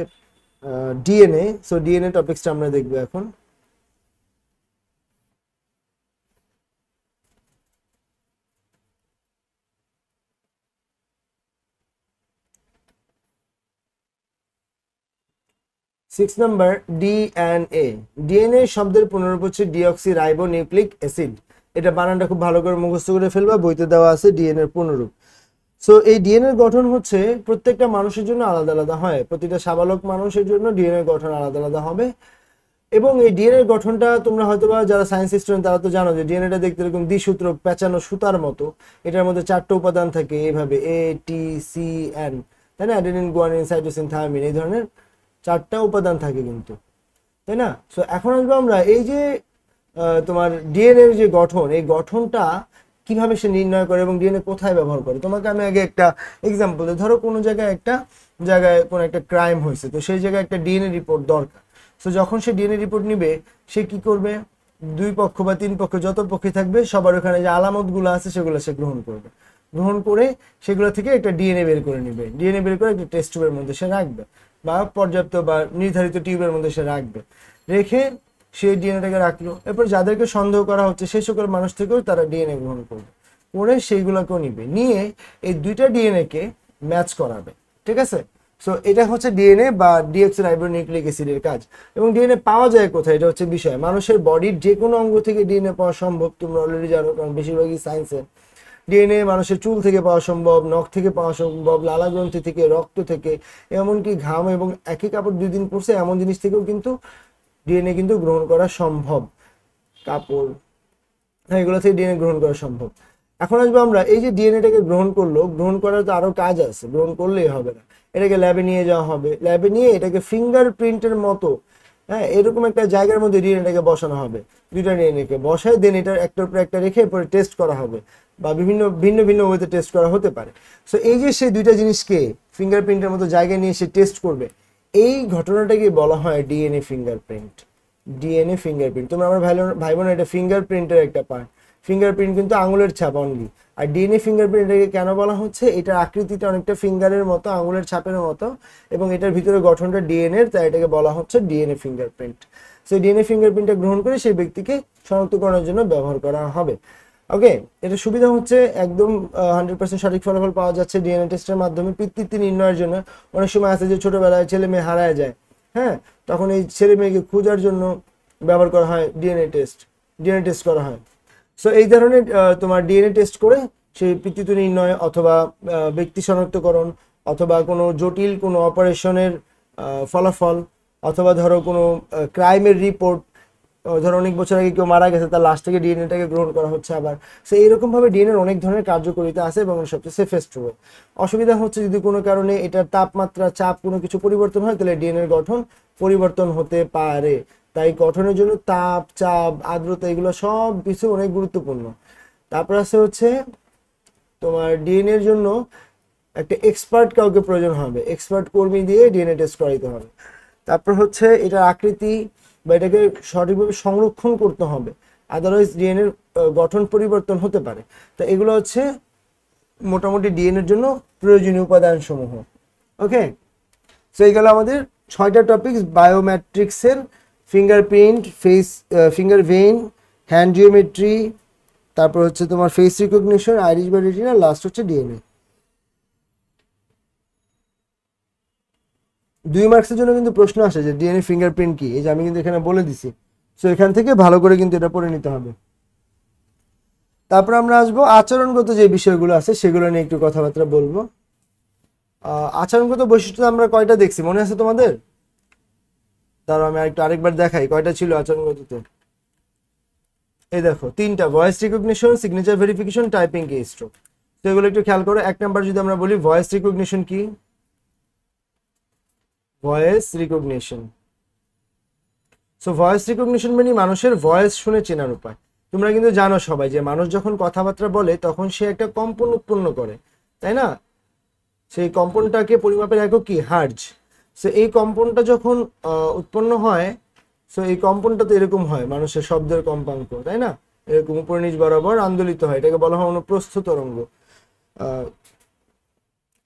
ডিএনএ। সো ডিএনএ টপিক্সটা আমরা দেখবো এখন। 6 নাম্বার ডিএনএ। ডিএনএ শব্দের পুনরূপ হচ্ছে ডিঅক্সি রাইবো নিউক্লিক অ্যাসিড। এটা বানানটা খুব ভালো করে মুখস্থ করে ফেলবা, বইতে দেওয়া আছে ডিএনএ এর পুনরূপ। সো এই ডিএনএ গঠন হচ্ছে প্রত্যেকটা মানুষের জন্য আলাদা আলাদা হয়, প্রতিটা সাবালক মানুষের জন্য ডিএনএ গঠন আলাদা আলাদা হবে। এবং এই ডিএনএ গঠনটা তোমরা হয়তোবা যারা সায়েন্স স্টুডেন্ট তারা তো জানো যে ডিএনএটা দেখতে এরকম দ্বিসূত্র পেঁচানো সুতার মতো। এটার মধ্যে 4টা উপাদান থাকে এইভাবে ATCN, তাই না? অ্যাডেনিন, গুয়ানিন, সাইটোসিন, থায়ামিন, এই ধরনের 4টা উপাদান থাকে কিন্তু, তাই না? সো এখন আসবো আমরা এই যে তোমার ডিএনএ এর যে গঠন, এই গঠনটা কিভাবে সে নির্ণয় করে এবং ডিএনএ কোথায় ব্যবহার করে। তোমাকে আমি আগে একটা এক্সাম্পল দিই। ধরো কোনো জায়গায় কোনো একটা ক্রাইম হয়েছে, তো সেই জায়গায় একটা ডিএনএ রিপোর্ট দরকার। সো যখন সে ডিএনএ রিপোর্ট নিবে, সে কি করবে? 2 পক্ষ বা 3 পক্ষ যত পক্ষে থাকবে সবার ওখানে যে আলামতগুলো আছে সেগুলো সে গ্রহণ করবে। গ্রহণ করে সেগুলো থেকে একটা ডিএনএ বের করে নিবে। ডিএনএ বের করে একটা টেস্ট টিউবের মধ্যে সে রাখবে, বা পর্যাপ্ত বা নির্ধারিত টিউবের মধ্যে সে রাখবে। রেখে সে ডিএনএটাকে রাখলো। এরপর যাদেরকে সন্দেহ করা হচ্ছে সেই সকল মানুষ থেকেও তারা ডিএনএ গ্রহণ করবে, করে সেইগুলোকেও নিবে, নিয়ে এই 2টা ডিএনএ কে ম্যাচ করাবে। ঠিক আছে? সো এটা হচ্ছে ডিএনএ বা ডিঅক্সিরাইবোনিউক্লিক অ্যাসিডের কাজ। এবং ডিএনএ পাওয়া যায় কোথায়, এটা হচ্ছে বিষয়। মানুষের বডির যে কোনো অঙ্গ থেকে ডিএনএ পাওয়া সম্ভব, তোমরা অলরেডি জানো, কারণ বেশিরভাগই সায়েন্সে। ডিএনএ মানুষের চুল থেকে পাওয়া সম্ভব, নখ থেকে পাওয়া সম্ভব, লালা গ্রন্থি থেকে, রক্ত থেকে, এমনকি ঘাম এবং একই কাপড় 2 দিন পরছে এমন জিনিস থেকেও কিন্তু ডিএনএ কিন্তু গ্রহণ করা সম্ভব। কাপড়, হ্যাঁ, এগুলো থেকে ডিএনএ গ্রহণ করা সম্ভব। এখন আসবো আমরা এই যে ডিএনএটাকে গ্রহণ করলো, গ্রহণ করার তো আরো কাজ আছে, গ্রহণ করলেই হবে না। এটাকে ল্যাবে নিয়ে যাওয়া হবে, ল্যাবে নিয়ে এটাকে ফিঙ্গারপ্রিন্টের মতো, হ্যাঁ, এরকম একটা জায়গার মধ্যে ডিএনএটাকে বসানো হবে। 2টা ডিএনএকে বসায় দেন এটার একটার উপর একটা রেখে এরপরে টেস্ট করা হবে, বা ভিন্ন ভিন্ন ওয়েতে টেস্ট করা হতে পারে। সো এই যে সেই 2টা জিনিসকে ফিঙ্গারপ্রিন্টের মতো জায়গায় নিয়ে সে টেস্ট করবে, এই ঘটনাটাকে বলা হয় ডিএনএ ফিঙ্গারপ্রিন্ট। ডিএনএ ফিঙ্গারপ্রিন্ট, তোমরা আমার ভাই বোন, এটা ফিঙ্গারপ্রিন্টের একটা পার্ট। ফিঙ্গারপ্রিন্ট কিন্তু আঙুলের ছাপ অনলি। আর ডিএনএ ফিঙ্গারপ্রিন্ট এটাকে কেন বলা হচ্ছে? এটার আকৃতিটা অনেকটা ফিঙ্গারের মতো, আঙুলের ছাপের মতো, এবং এটার ভিতরে গঠনটা ডিএনএ, তাই এটাকে বলা হচ্ছে ডিএনএ ফিঙ্গারপ্রিন্ট। সেই ডিএনএ ফিঙ্গারপ্রিন্টটা গ্রহণ করে সেই ব্যক্তিকে শনাক্তকরণের জন্য ব্যবহার করা হবে। ওকে, এটা সুবিধা হচ্ছে একদম 100% সঠিক ফলাফল পাওয়া যাচ্ছে ডিএনএ টেস্টের মাধ্যমে। পিতৃত্ব নির্ণয়ের জন্য অনেক সময় আছে যে ছোটবেলায় ছেলে মেয়ে হারায় যায়, হ্যাঁ, তখন এই ছেলে মেয়েকে খোঁজার জন্য ব্যবহার করা হয় ডিএনএ টেস্ট করা হয়। সো এই ধরনের তোমার ডিএনএ টেস্ট করে সেই পিতৃত্ব নির্ণয় অথবা ব্যক্তি শনাক্তকরণ অথবা কোনো জটিল কোনো অপারেশনের ফলাফল অথবা ধরো কোনো ক্রাইমের রিপোর্ট, ধরো অনেক বছর আগে কেউ মারা গেছে তার লাশ থেকে ডিএনএটাকে গ্রহণ করা হচ্ছে আবার। সো এইরকমভাবে ডিএনএর অনেক ধরনের কার্যকারিতা আছে এবং সবচেয়ে সেফেস্ট ওয়ে। অসুবিধা হচ্ছে যদি কোনো কারণে এটার তাপমাত্রা চাপ কোনো কিছু পরিবর্তন হয় তাহলে ডিএনএর গঠন পরিবর্তন হতে পারে। তাই গঠনের জন্য তাপ, চাপ, আর্দ্রতা এগুলো সব কিছু অনেক গুরুত্বপূর্ণ। তারপর আছে হচ্ছে তোমার ডিএনএর জন্য একটা এক্সপার্ট কাউকে প্রয়োজন হবে, এক্সপার্ট কর্মী দিয়ে ডিএনএ টেস্ট করাইতে হবে। তারপর হচ্ছে এটার আকৃতি বা এটাকে সঠিকভাবে সংরক্ষণ করতে হবে, আদারওয়াইজ ডিএনএ গঠন পরিবর্তন হতে পারে। তো এগুলো হচ্ছে মোটামুটি ডিএনএর জন্য প্রয়োজনীয় উপাদান সমূহ। ওকে, সো এই গেল আমাদের 6টা টপিকস বায়োমেট্রিক্সের, fingerprint, face finger vein, hand geometry, তারপর হচ্ছে তোমার ফেস রিকগনিশন, আইরিশ বা রেটিনা, লাস্ট হচ্ছে ডিএনএ। 2 মার্কসের জন্য কিন্তু প্রশ্ন আসে যে ডিএনএ ফিঙ্গারপ্রিন্ট কি, এই যে আমি কিন্তু এখানে বলে দিছি। সো এখান থেকে ভালো করে কিন্তু এটা পড়ে নিতে হবে। তারপর আমরা আসবো আচরণগত যে বিষয়গুলো আছে সেগুলো নিয়ে একটু কথাবার্তা বলবো। আচরণগত বৈশিষ্ট্য আমরা কয়টা দেখছি মনে আছে তোমাদের? তারপর আমি আরেকবার দেখাই কয়টা ছিল আচরণগততে। এই দেখো 3টা, voice recognition, signature verification, typing কি স্ট্রোক। তো এগুলো একটু খেয়াল করো। 1 নাম্বার যদি আমরা বলি ভয়েস রিকগনিশন কি, voice recognition. So voice recognition মানে মানুষের ভয়েস শুনে চেনার উপায়। তোমরা কিন্তু জানো সবাই যে মানুষ যখন কথাবার্তা বলে তখন সে একটা কম্পন উৎপন্ন করে, তাই না? সেই কম্পনটাকে পরিমাপের একক কি, হার্জ। সো এই কম্পনটা যখন উৎপন্ন হয়, সো এই কম্পনটা তো এরকম হয়, মানুষের শব্দের কম্পাঙ্ক, তাই না? এরকম উপর নিচ বরাবর আন্দোলিত হয়, এটাকে বলা হয় অনুপ্রস্থ তরঙ্গ।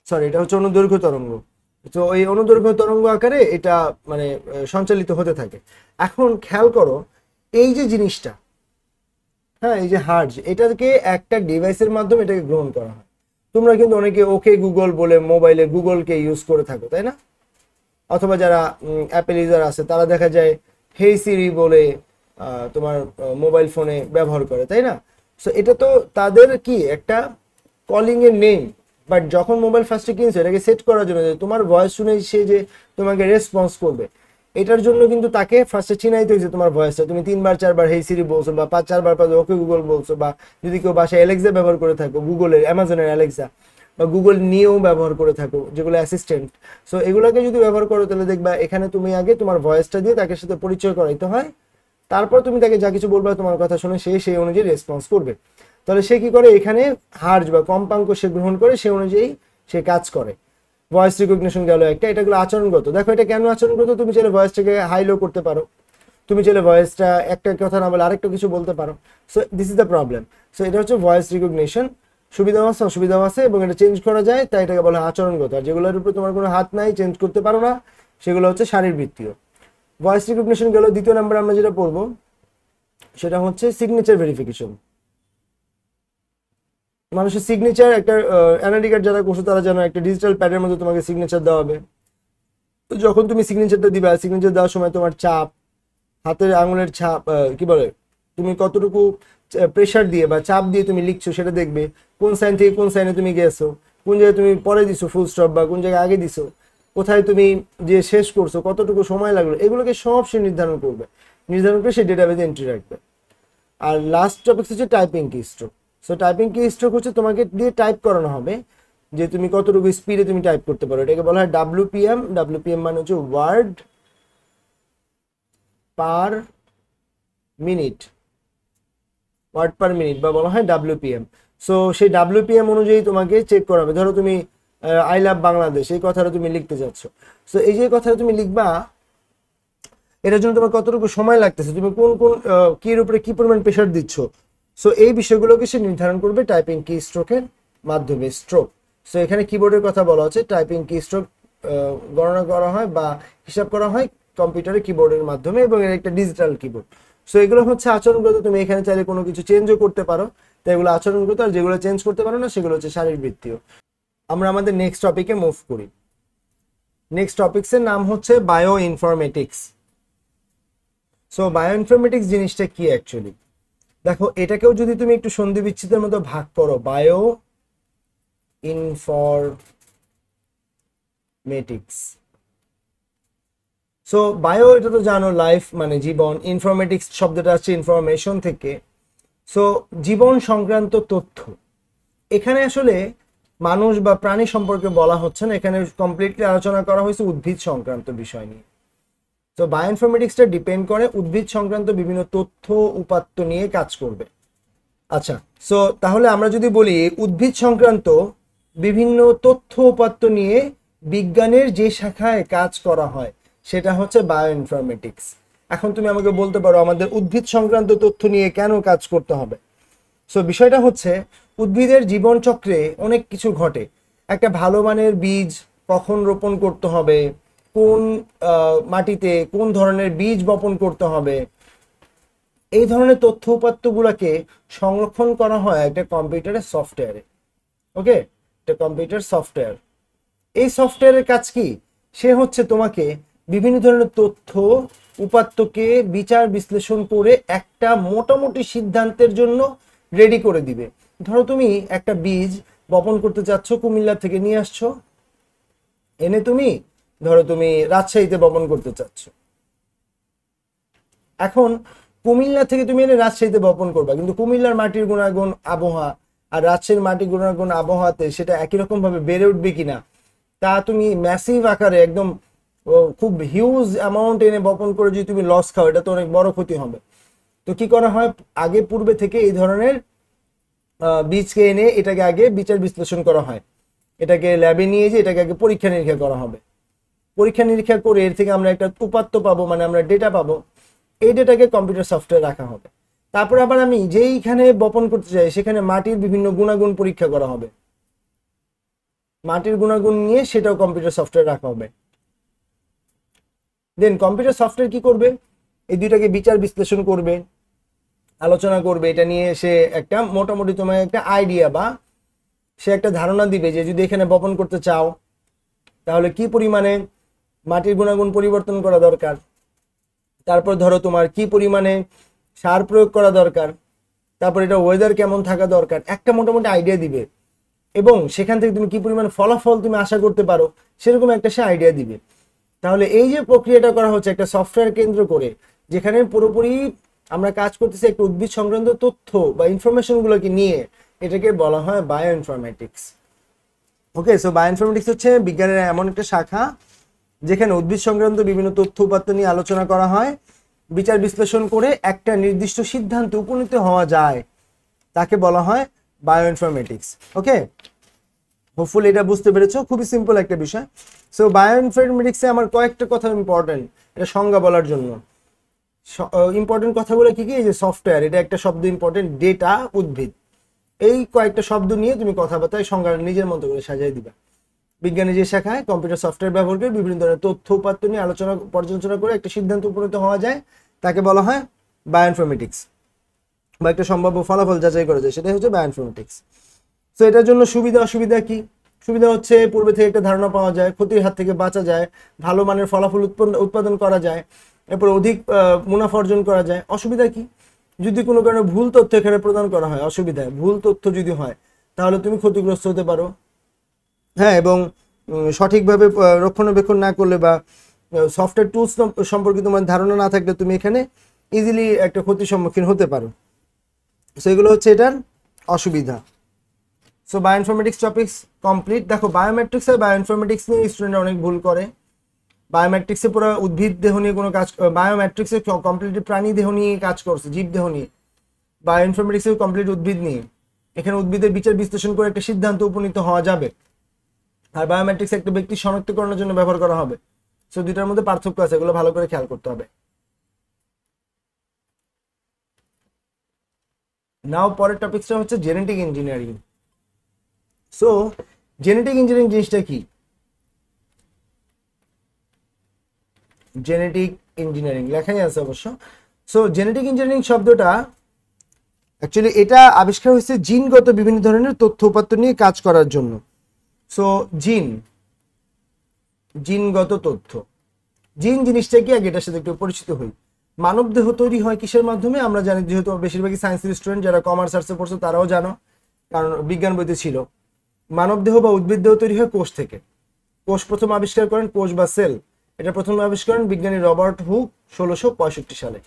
সরি, এটা হচ্ছে অনুদৈর্ঘ্য তরঙ্গ। তো এই অনুদৈর্ঘ্য তরঙ্গ আকারে এটা মানে সঞ্চালিত হতে থাকে। এখন খেয়াল করো এই যে জিনিসটা, হ্যাঁ, এই যে হার্জ, এটাকে একটা ডিভাইসের মাধ্যমে এটাকে গ্রহণ করা হয়। তোমরা কিন্তু অনেকে ওকে গুগল বলে মোবাইলে গুগলকে ইউজ করে থাকো, তাই না? অথবা যারা অ্যাপেল ইউজার আছে তারা দেখা যায় হেই সিরি বলে তোমার মোবাইল ফোনে ব্যবহার করে, তাই না? সো এটা তো তাদের কি একটা কলিং এর নেম। বাট যখন মোবাইল ফার্স্টে কিনছে এটাকে সেট করার জন্য যে তোমার ভয়েস শুনে সে যে তোমাকে রেসপন্স করবে, এটার জন্য কিন্তু তাকে ফার্স্টে চিনাইতে হয়েছে তোমার ভয়েসটা। তুমি 3বার 4বার হেই সিরি বলছো বা 5-4বার ওকে গুগল বলছো, বা যদি কেউ বাসায় অ্যালেক্সা ব্যবহার করে থাকো, গুগলের অ্যামাজনের অ্যালেক্সা বা গুগল নিয়েও ব্যবহার করে থাকো যেগুলো অ্যাসিস্ট্যান্ট, সো এগুলোকে যদি ব্যবহার করো তাহলে দেখবা এখানে তুমি আগে তোমার ভয়েসটা দিয়ে তাকে সাথে পরিচয় করাইতে হয়, তারপর তুমি তাকে যা কিছু বলবা তোমার কথা শুনে সে সেই অনুযায়ী রেসপন্স করবে। তাহলে সে কি করে, এখানে হার্জ বা কম্পাঙ্ক সে গ্রহণ করে সে অনুযায়ী সে কাজ করে। ভয়েস রিকগনিশন গেল একটা। এটা গুলো আচরণগত। দেখো এটা কেন আচরণগত, তুমি চাইলে ভয়েসটাকে হাই লো করতে পারো, তুমি চাইলে ভয়েসটা একটা কথা না বলে আরেকটা কিছু বলতে পারো। So this is the problem. So এটা হচ্ছে ভয়েস রিকগনিশন। সুবিধাও আছে অসুবিধাও আছে এবং এটা চেঞ্জ করা যায়, তাই এটাকে বলা হয় আচরণগত। আর যেগুলোর উপর তোমার কোনো হাত নাই, চেঞ্জ করতে পারো না, সেগুলো হচ্ছে শারীরবৃত্তীয়। ভয়েস রিকগনিশন গেল। 2য় নাম্বার আমরা যেটা পড়বো সেটা হচ্ছে সিগনেচার ভেরিফিকেশন। মানুষের সিগনেচার একটা এনআইডি কার্ড যারা করছো তারা জানো একটা ডিজিটাল প্যাডের মধ্যে তোমাকে সিগনেচার দেওয়া হবে। তো যখন তুমি সিগনেচারটা দিবা, সিগনেচার দেওয়ার সময় তোমার চাপ, হাতের আঙুলের ছাপ, কি বলে, তুমি কতটুকু প্রেসার দিয়ে বা চাপ দিয়ে তুমি লিখছো সেটা দেখবে। কোন সাইন থেকে কোন সাইনে তুমি গেছো, কোন জায়গায় তুমি পরে দিছো ফুল স্টপ বা কোন জায়গায় আগে দিছো, কোথায় তুমি যে শেষ করছো, কতটুকু সময় লাগলো, এগুলোকে সব সে নির্ধারণ করবে। নির্ধারণ করে সে ডেটাবেজে এন্ট্রি রাখবে। আর লাস্ট টপিক হচ্ছে typing keystroke. So typing কি স্ট্রোক হচ্ছে তোমাকে দিয়ে টাইপ করানো হবে যে তুমি কতটুকু স্পিডে তুমি টাইপ করতে পারো। এটাকে বলা হয় ডাব্লিউপিএম। ডাব্লিউপিএম মানে হচ্ছে word per minute, word per minute বা বলা হয় ডাব্লিউপিএম। সো সেই ডাব্লিউপিএম অনুযায়ী তোমাকে চেক করা হবে। ধরো তুমি আই লাভ বাংলাদেশ এই কথাটা তুমি লিখতে যাচ্ছ, সো এই যে কথাটা তুমি লিখবা এটার জন্য তোমার কতটুকু সময় লাগতেছে, তুমি কোন কোন কির উপরে কি পরিমাণ প্রেশার দিচ্ছ, সো এই বিষয়গুলোকে সে নির্ধারণ করবে টাইপিং কি স্ট্রোকের মাধ্যমে। স্ট্রোক, সো এখানে কিবোর্ডের কথা বলা হচ্ছে। টাইপিং কি স্ট্রোক গণনা করা হয় বা হিসাব করা হয় কম্পিউটারে কিবোর্ডের মাধ্যমে এবং এর একটা ডিজিটাল কিবোর্ড। সো এগুলো হচ্ছে আচরণগত। তুমি এখানে চাইলে কোনো কিছু চেঞ্জও করতে পারো, তো এগুলো আচরণগত। আর যেগুলো চেঞ্জ করতে পারো না সেগুলো হচ্ছে শারীরবৃত্তীয়। আমরা আমাদের নেক্সট টপিকে মুভ করি। নেক্সট টপিক্সের নাম হচ্ছে বায়ো ইনফরমেটিক্স। সো বায়োইনফরমেটিক্স জিনিসটা কি অ্যাকচুয়ালি, দেখো এটাকেও যদি তুমি একটু সন্ধি বিচ্ছেদের মতো ভাগ করো, বায়ো ইনফরমেটিক্স। সো বায়ো এটা তো জানো লাইফ মানে জীবন, ইনফরমেটিক্স শব্দটা আসছে ইনফরমেশন থেকে। সো জীবন সংক্রান্ত তথ্য, এখানে আসলে মানুষ বা প্রাণী সম্পর্কে বলা হচ্ছে না, এখানে কমপ্লিটলি আলোচনা করা হয়েছে উদ্ভিদ সংক্রান্ত বিষয় নিয়ে। তো বায়োইনফরমেটিক্সটা ডিপেন্ড করে উদ্ভিদ সংক্রান্ত বিভিন্ন তথ্য উপাত্ত নিয়ে কাজ করবে। আচ্ছা, সো তাহলে আমরা যদি বলি উদ্ভিদ সংক্রান্ত বিভিন্ন তথ্য উপাত্ত নিয়ে বিজ্ঞানের যে শাখায় কাজ করা হয় সেটা হচ্ছে বায়োইনফরমেটিক্স। এখন তুমি আমাকে বলতে পারো আমাদের উদ্ভিদ সংক্রান্ত তথ্য নিয়ে কেন কাজ করতে হবে? সো বিষয়টা হচ্ছে উদ্ভিদের জীবন চক্রে অনেক কিছু ঘটে। একটা ভালো মানের বীজ কখন রোপণ করতে হবে, কোন মাটিতে কোন ধরনের বীজ বপন করতে হবে, এই ধরনের তথ্য উপাত্তগুলোকে সংরক্ষণ করা হয় একটা কম্পিউটারের সফটওয়্যারে। ওকে, একটা কম্পিউটার সফটওয়্যার, এই সফটওয়্যারের কাজ কি? সে হচ্ছে তোমাকে বিভিন্ন ধরনের তথ্য উপাত্তকে বিচার বিশ্লেষণ করে একটা মোটামুটি সিদ্ধান্তের জন্য রেডি করে দিবে। ধরো তুমি একটা বীজ বপন করতে চাচ্ছ, কুমিল্লা থেকে নিয়ে আসছো, এনে তুমি ধরো তুমি রাজশাহীতে বপন করতে চাচ্ছ। এখন কুমিল্লা থেকে তুমি এনে রাজশাহীতে বপন করবা, কিন্তু কুমিল্লার মাটির গুণাগুণ আবহাওয়া আর রাজশাহীর মাটির গুণাগুণ আবহাওয়াতে সেটা একই রকম ভাবে বেড়ে উঠবে কিনা তা তুমি ম্যাসিভ আকারে একদম খুব হিউজ অ্যামাউন্ট এনে বপন করে যদি তুমি লস খাও, এটা তো অনেক বড় ক্ষতি হবে। তো কি করা হয়, আগে পূর্বে থেকে এই ধরনের বীজকে এনে এটাকে আগে বিচার বিশ্লেষণ করা হয়, এটাকে ল্যাবে নিয়ে যে এটাকে আগে পরীক্ষা নিরীক্ষা করা হবে। পরীক্ষা নিরীক্ষা করে এর থেকে আমরা একটা উপাত্ত পাবো, মানে আমরা ডেটা পাবো। এই ডেটাকে কম্পিউটার সফটওয়্যার রাখা হবে। তারপর আবার আমি যেইখানে বপন করতে চাই সেখানে মাটির বিভিন্ন গুণাগুণ পরীক্ষা করা হবে, মাটির গুণাগুণ নিয়ে সেটাও কম্পিউটার সফটওয়্যার রাখা হবে। দেন কম্পিউটার সফটওয়্যার কি করবে, এই দুইটাকে বিচার বিশ্লেষণ করবে, আলোচনা করবে, এটা নিয়ে সে একটা মোটামুটি তোমার একটা আইডিয়া বা সে একটা ধারণা দিবে যে যদি এখানে বপন করতে চাও তাহলে কি পরিমাণে মাটির গুণাগুণ পরিবর্তন করা দরকার, তারপর ধরো তোমার কি পরিমাণে সার প্রয়োগ করা দরকার, তারপর এটা ওয়েদার কেমন থাকা দরকার, একটা মোটামুটি আইডিয়া দিবে। এবং সেখান থেকে তুমি কি পরিমাণ ফলাফল তুমি আশা করতে পারো সেরকম একটা সে আইডিয়া দিবে। তাহলে এই যে প্রক্রিয়াটা করা হচ্ছে একটা সফটওয়্যার কেন্দ্র করে, যেখানে পুরোপুরি আমরা কাজ করতেছি একটা উদ্ভিদ সংক্রান্ত তথ্য বা ইনফরমেশন গুলোকে নিয়ে, এটাকে বলা হয় বায়োইনফরমেটিক্স। ওকে, সো বায়োইনফরমেটিক্স হচ্ছে বিজ্ঞানের এমন একটা শাখা যেখানে উদ্ভিদ সংক্রান্ত বিভিন্ন তথ্য উপাত্ত নিয়ে আলোচনা করা হয়, বিচার বিশ্লেষণ করে একটা নির্দিষ্ট সিদ্ধান্তে উপনীত হওয়া যায়, তাকে বলা হয় বায়োইনফরমেটিক্স। ওকে, হোপফুলি এটা বুঝতে পেরেছো, খুবই সিম্পল একটা বিষয়। সো বায়োইনফরমেটিক্সে আমার কয়েকটা কথা ইম্পর্টেন্ট, এটা সংজ্ঞা বলার জন্য ইম্পর্টেন্ট কথাগুলো কি কি, এই যে সফটওয়্যার, এটা একটা শব্দ ইম্পর্টেন্ট, ডেটা, উদ্ভিদ, এই কয়েকটা শব্দ নিয়ে তুমি কথাবার্তায় সংজ্ঞা নিজের মতো করে সাজিয়ে দিবা। বিজ্ঞানের যে শাখায় কম্পিউটার সফটওয়্যার ব্যবহার করে বিভিন্ন ধরনের তথ্য উপাত্ত নিয়ে আলোচনা পর্যালোচনা করে একটা সিদ্ধান্ত উপনীত হওয়া যায়, তাকে বলা হয় বায়োইনফরমেটিক্স, বা একটা সম্ভাব্য ফলাফল যাচাই করা যায়, সেটাই হচ্ছে বায়োইনফরমেটিক্স। তো এটার জন্য সুবিধা অসুবিধা কি? সুবিধা হচ্ছে পূর্বে থেকে একটা ধারণা পাওয়া যায়, ক্ষতির হাত থেকে বাঁচা যায়, ভালো মানের ফলাফল উৎপাদন করা যায়, এরপর অধিক মুনাফা অর্জন করা যায়। অসুবিধা কি? যদি কোনো কারণে ভুল তথ্য এখানে প্রদান করা হয়, অসুবিধা ভুল তথ্য যদি হয় তাহলে তুমি ক্ষতিগ্রস্ত হতে পারো। হ্যাঁ, এবং সঠিকভাবে রক্ষণাবেক্ষণ না করলে বা সফটওয়্যার টুলস সম্পর্কে তোমার ধারণা না থাকলে তুমি এখানে ইজিলি একটা ক্ষতির সম্মুখীন হতে পারো। সো এগুলো হচ্ছে এটার অসুবিধা। So bioinformatics topics complete. দেখো বায়োমেট্রিক্স আর বায়োইনফরমেটিক্স নিয়ে স্টুডেন্টরা অনেক ভুল করে। বায়োমেট্রিক্সে পুরো উদ্ভিদ দেহ নিয়ে কোনো কাজ, বায়োমেট্রিক্সে কমপ্লিটলি প্রাণী দেহ নিয়ে কাজ করছে, জীব দেহ নিয়ে। বায়োইনফরমেটিক্সে কমপ্লিট উদ্ভিদ নিয়ে, এখানে উদ্ভিদের বিচার বিশ্লেষণ করে একটা সিদ্ধান্ত উপনীত হওয়া যাবে। আর বায়োমেট্রিক্স একটা ব্যক্তি শনাক্তকরণের জন্য ব্যবহার করা হবে। সো দুইটার মধ্যে পার্থক্য আছে, এগুলো ভালো করে খেয়াল করতে হবে। নাও পরের টপিকটা হচ্ছে genetic engineering. So genetic engineering জিনিসটা কি? জেনেটিক ইঞ্জিনিয়ারিং লেখাই আছে অবশ্য। সো জেনেটিক ইঞ্জিনিয়ারিং শব্দটা অ্যাকচুয়ালি এটা আবিষ্কার হয়েছে জিনগত বিভিন্ন ধরনের তথ্য উপাত্ত নিয়ে কাজ করার জন্য। সো জিনগত তথ্য, জিন জিনিসটা কি আগে এটার সাথে একটু পরিচিত হই। মানব দেহ তৈরি হয় কিসের মাধ্যমে আমরা জানি, যেহেতু বেশিরভাগই সায়েন্সের স্টুডেন্ট, যারা কমার্স আর্টসে পড়ছো তারাও জানো, কারণ বিজ্ঞান বইতে ছিল। মানব দেহ বা উদ্ভিদ দেহ তৈরি হয় কোষ থেকে। কোষ প্রথম আবিষ্কার করেন, কোষ বা সেল, এটা প্রথম আবিষ্কার করেন বিজ্ঞানী রবার্ট হুক 1665 সালে।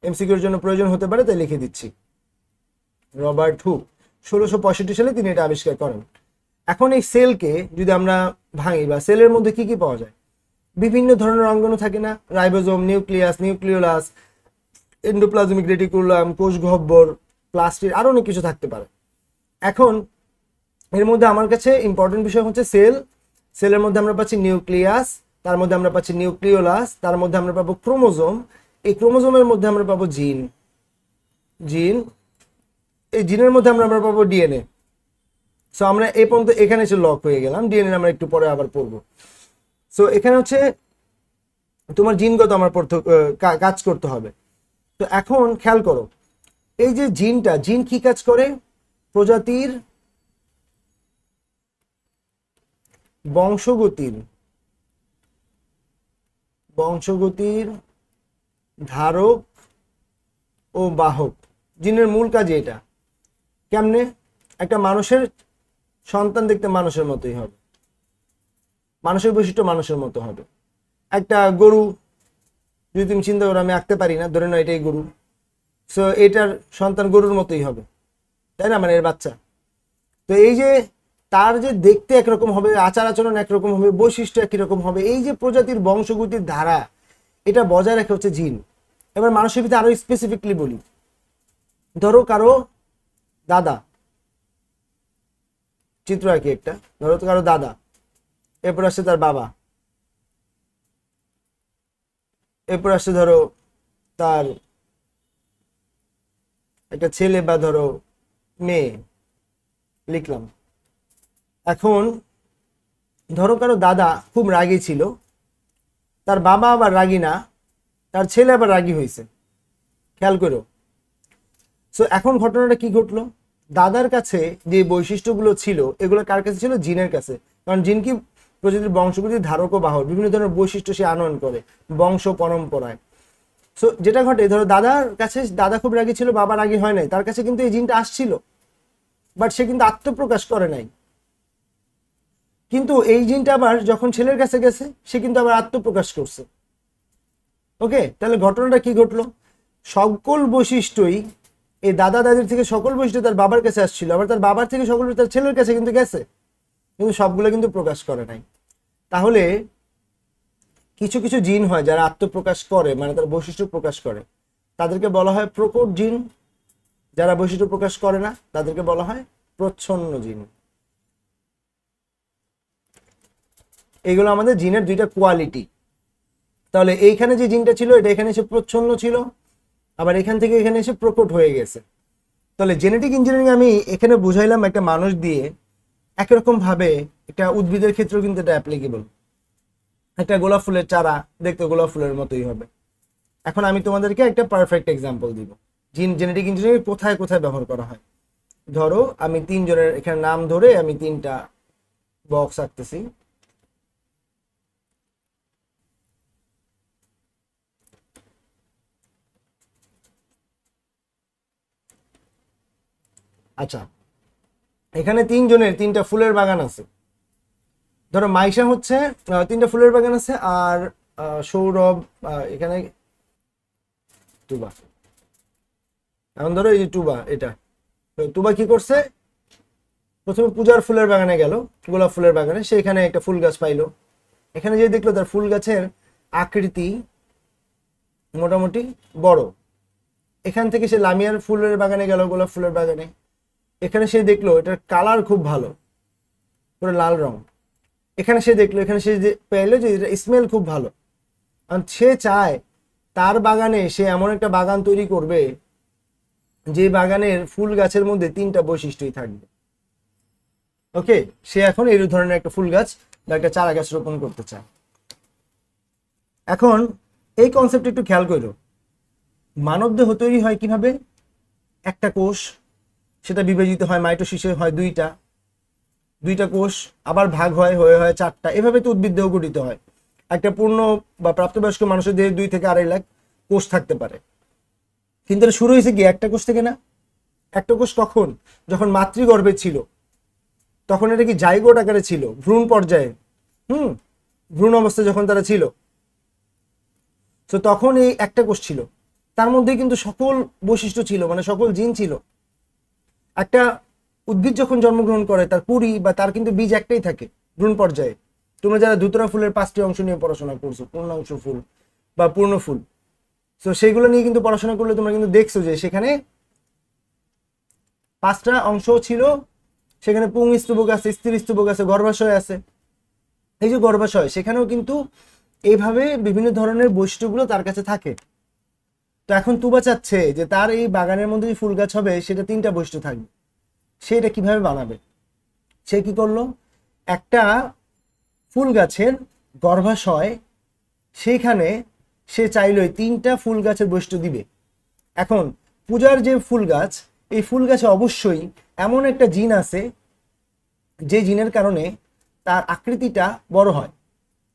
এমসিকিউর জন্য প্রয়োজন হতে পারে তাই লিখে দিচ্ছি। রবার্ট হুক 1665 সালে তিনি এটা আবিষ্কার করেন। এখন এই সেলকে যদি আমরা ভাঙি, বা সেলের মধ্যে কি কি পাওয়া যায়, বিভিন্ন ধরনের অঙ্গাণু থাকে না, ribosome, nucleus, nucleolus, endoplasmic reticulum, কোষ গহ্বর, প্লাস্টিড, আরো অনেক কিছু থাকতে পারে। এখন এর মধ্যে আমার কাছে ইম্পর্টেন্ট বিষয় হচ্ছে সেল। সেলের মধ্যে আমরা পাচ্ছি নিউক্লিয়াস, তার মধ্যে আমরা পাচ্ছি নিউক্লিওলাস, তার মধ্যে আমরা পাবো ক্রোমোজোম, এই ক্রোমোজোমের মধ্যে আমরা পাবো জিন, এই জিনের মধ্যে আমরা পাবো ডিএনএ। সো আমরা এই পর্যন্ত এখানে এসে লক হয়ে গেলাম, ডিএনএ আমরা একটু পরে আবার পড়বো। সো এখানে হচ্ছে তোমার জিনগত আমার কাজ করতে হবে। তো এখন খেয়াল করো, এই যে জিনটা, জিন কি কাজ করে? প্রজাতির বংশগতির ধারক ও বাহক। জিনের মূল কাজ এটা। কেমনে? একটা মানুষের সন্তান দেখতে মানুষের মতোই হবে, মানুষের বৈশিষ্ট্য মানুষের মতো হবে। একটা গরু যদি তুমি চিন্তা করো, আমি আঁকতে পারি না, ধরে নাও এটাই গরু, সো এটার সন্তান গরুর মতোই হবে, তাই না? মানে এর বাচ্চা। তো এই যে তার যে দেখতে একরকম হবে, আচার আচরণ একরকম হবে, বৈশিষ্ট্য একই রকম হবে, এই যে প্রজাতির বংশগতির ধারা, এটা বজায় রাখে হচ্ছে জিন। এবার মানুষের ভিতরে আরো স্পেসিফিকলি বলি, ধরো কারো দাদা, চিত্র আঁকি একটা, ধরো তো কারো দাদা, এরপর আসছে তার বাবা, এরপর আসছে ধরো তার একটা ছেলে বা ধরো মেয়ে, লিখলাম। এখন ধরো কারো দাদা খুব রাগী ছিল, তার বাবা আবার রাগী না, তার ছেলে আবার রাগী হয়েছে, খেয়াল করো। সো এখন ঘটনাটা কি ঘটলো? দাদার কাছে যে বৈশিষ্ট্যগুলো ছিল, এগুলো কার কাছে ছিল? জিনের কাছে। কারণ জিন কি? প্রজাতির বংশগতির ধারক ও বাহক, বিভিন্ন ধরনের বৈশিষ্ট্য সে আনয়ন করে বংশ পরম্পরায়। সো যেটা ঘটে, ধরো দাদার কাছে দাদা খুব রাগী ছিল, বাবা রাগী হয় নাই, তার কাছে কিন্তু এই জিনটা আসছিল, বাট সে কিন্তু আত্মপ্রকাশ করে নাই। কিন্তু এই জিনটা আবার যখন ছেলের কাছে গেছে, সে কিন্তু আবার আত্মপ্রকাশ করছে। ওকে, তাহলে ঘটনাটা কি ঘটলো? সকল বৈশিষ্ট্যই এই দাদা দাদির থেকে সকল বৈশিষ্ট্য তার বাবার কাছে আসছিল, আবার তার বাবার থেকে সকল তার ছেলের কাছে কিন্তু গেছে, কিন্তু সবগুলো কিন্তু প্রকাশ করে নাই। তাহলে কিছু কিছু জিন হয় যারা আত্মপ্রকাশ করে, মানে তার বৈশিষ্ট্য প্রকাশ করে, তাদেরকে বলা হয় প্রকট জিন। যারা বৈশিষ্ট্য প্রকাশ করে না, তাদেরকে বলা হয় প্রচ্ছন্ন জিন। এগুলো আমাদের জিনের দুইটা কোয়ালিটি। তাহলে এইখানে যে জিনটা ছিল, এটা এখানে এসে প্রচ্ছন্ন ছিল, আবার এখান থেকে এখানে এসে প্রকট হয়ে গেছে। তাহলে জেনেটিক ইঞ্জিনিয়ারিং আমি এখানে বুঝাইলাম একটা মানুষ দিয়ে, একরকম ভাবে একটা উদ্ভিদের ক্ষেত্রেও কিন্তু এটা অ্যাপ্লিকেবল। একটা গোলাপ ফুলের চারা দেখতে গোলাপ ফুলের মতোই হবে। এখন আমি তোমাদেরকে একটা পারফেক্ট এক্সাম্পল দিব জেনেটিক ইঞ্জিনিয়ারিং কোথায় কোথায় ব্যবহার করা হয়। ধরো আমি তিনজনের এখানে নাম ধরে আমি তিনটা বক্স আঁকতেছি। আচ্ছা, এখানে তিনজনের তিনটা ফুলের বাগান আছে। ধরো মাইশা হচ্ছে তিনটা ফুলের বাগান আছে, আর সৌরভ এখানে টুবা। এখন ধরো এই যে টুবা, এটা টুবা কি করছে? প্রথমে পূজার ফুলের বাগানে গেল, গোলাপ ফুলের বাগানে, সে এখানে একটা ফুল গাছ পাইলো। এখানে যে দেখলো তার ফুল গাছের আকৃতি মোটামুটি বড়। এখান থেকে সে লামিয়ার ফুলের বাগানে গেল, গোলাপ ফুলের বাগানে, এখানে সে দেখলো এটার কালার খুব ভালো, পুরো লাল রং। এখানে সে দেখলো, এখানে সে পেলো যে এটা স্মেল খুব ভালো। আর সে চায় তার বাগানে সে এমন একটা বাগান তৈরি করবে যে বাগানের ফুল গাছের মধ্যে তিনটা বৈশিষ্ট্যই থাকবে। ওকে, সে এখন এই ধরনের একটা ফুল গাছ বা একটা চারা গাছ রোপণ করতে চায়। এখন এই কনসেপ্ট একটু খেয়াল করো, মানব দেহ তৈরি হয় কিভাবে? একটা কোষ, সেটা বিভাজিত হয়, মাইটোসিসে হয় দুইটা কোষ, আবার ভাগ হয়, হয়ে হয় চারটা। এভাবে তো উদ্ভিদ দেহ গঠিত হয়। একটা পূর্ণ বা প্রাপ্তবয়স্ক মানুষের দেহে 2 থেকে 2.5 লাখ, কোষ থাকতে পারে, কিন্তু এটা শুরু হয়েছে কি একটা কোষ থেকে না। একটা কোষ কখন, যখন মাতৃগর্ভে ছিল, তখন এটা কি জাইগোট আকারে ছিল, ভ্রূণ পর্যায়ে, ভ্রূণ অবস্থায় যখন তারা ছিল, তো তখন এই একটা কোষ ছিল, তার মধ্যে কিন্তু সকল বৈশিষ্ট্য ছিল, মানে সকল জিন ছিল। একটা উদ্ভিদ যখন জন্মগ্রহণ করে তার কুড়ি বা তার কিন্তু বীজ একটাই থাকে ভ্রূণ পর্যায়ে। তোমরা যারা ধুতরা ফুলের 5টি অংশ নিয়ে পড়াশোনা করছো, পূর্ণাংশ ফুল বা পূর্ণ ফুল, তো সেইগুলো নিয়ে কিন্তু পড়াশোনা করলে তোমরা কিন্তু দেখছো যে সেখানে 5টা অংশ ছিল, সেখানে পুংস্তবক আছে, স্ত্রীস্তবক আছে, গর্ভাশয় আছে। এই যে গর্ভাশয়, সেখানেও কিন্তু এইভাবে বিভিন্ন ধরনের বৈশিষ্ট্যগুলো তার কাছে থাকে। তো এখন তুবা চাচ্ছে যে তার এই বাগানের মধ্যে যে ফুল গাছ হবে সেটা 3টা বৈশিষ্ট্য থাকবে, সেটা কিভাবে বানাবে। সে কি করলো, একটা ফুল গাছের গর্ভাশয়, সেইখানে সে চাইলো 3টা ফুল গাছের বৈশিষ্ট্য দিবে। এখন পূজার যে ফুল গাছ, এই ফুল গাছে অবশ্যই এমন একটা জিন আছে যে জিনের কারণে তার আকৃতিটা বড় হয়,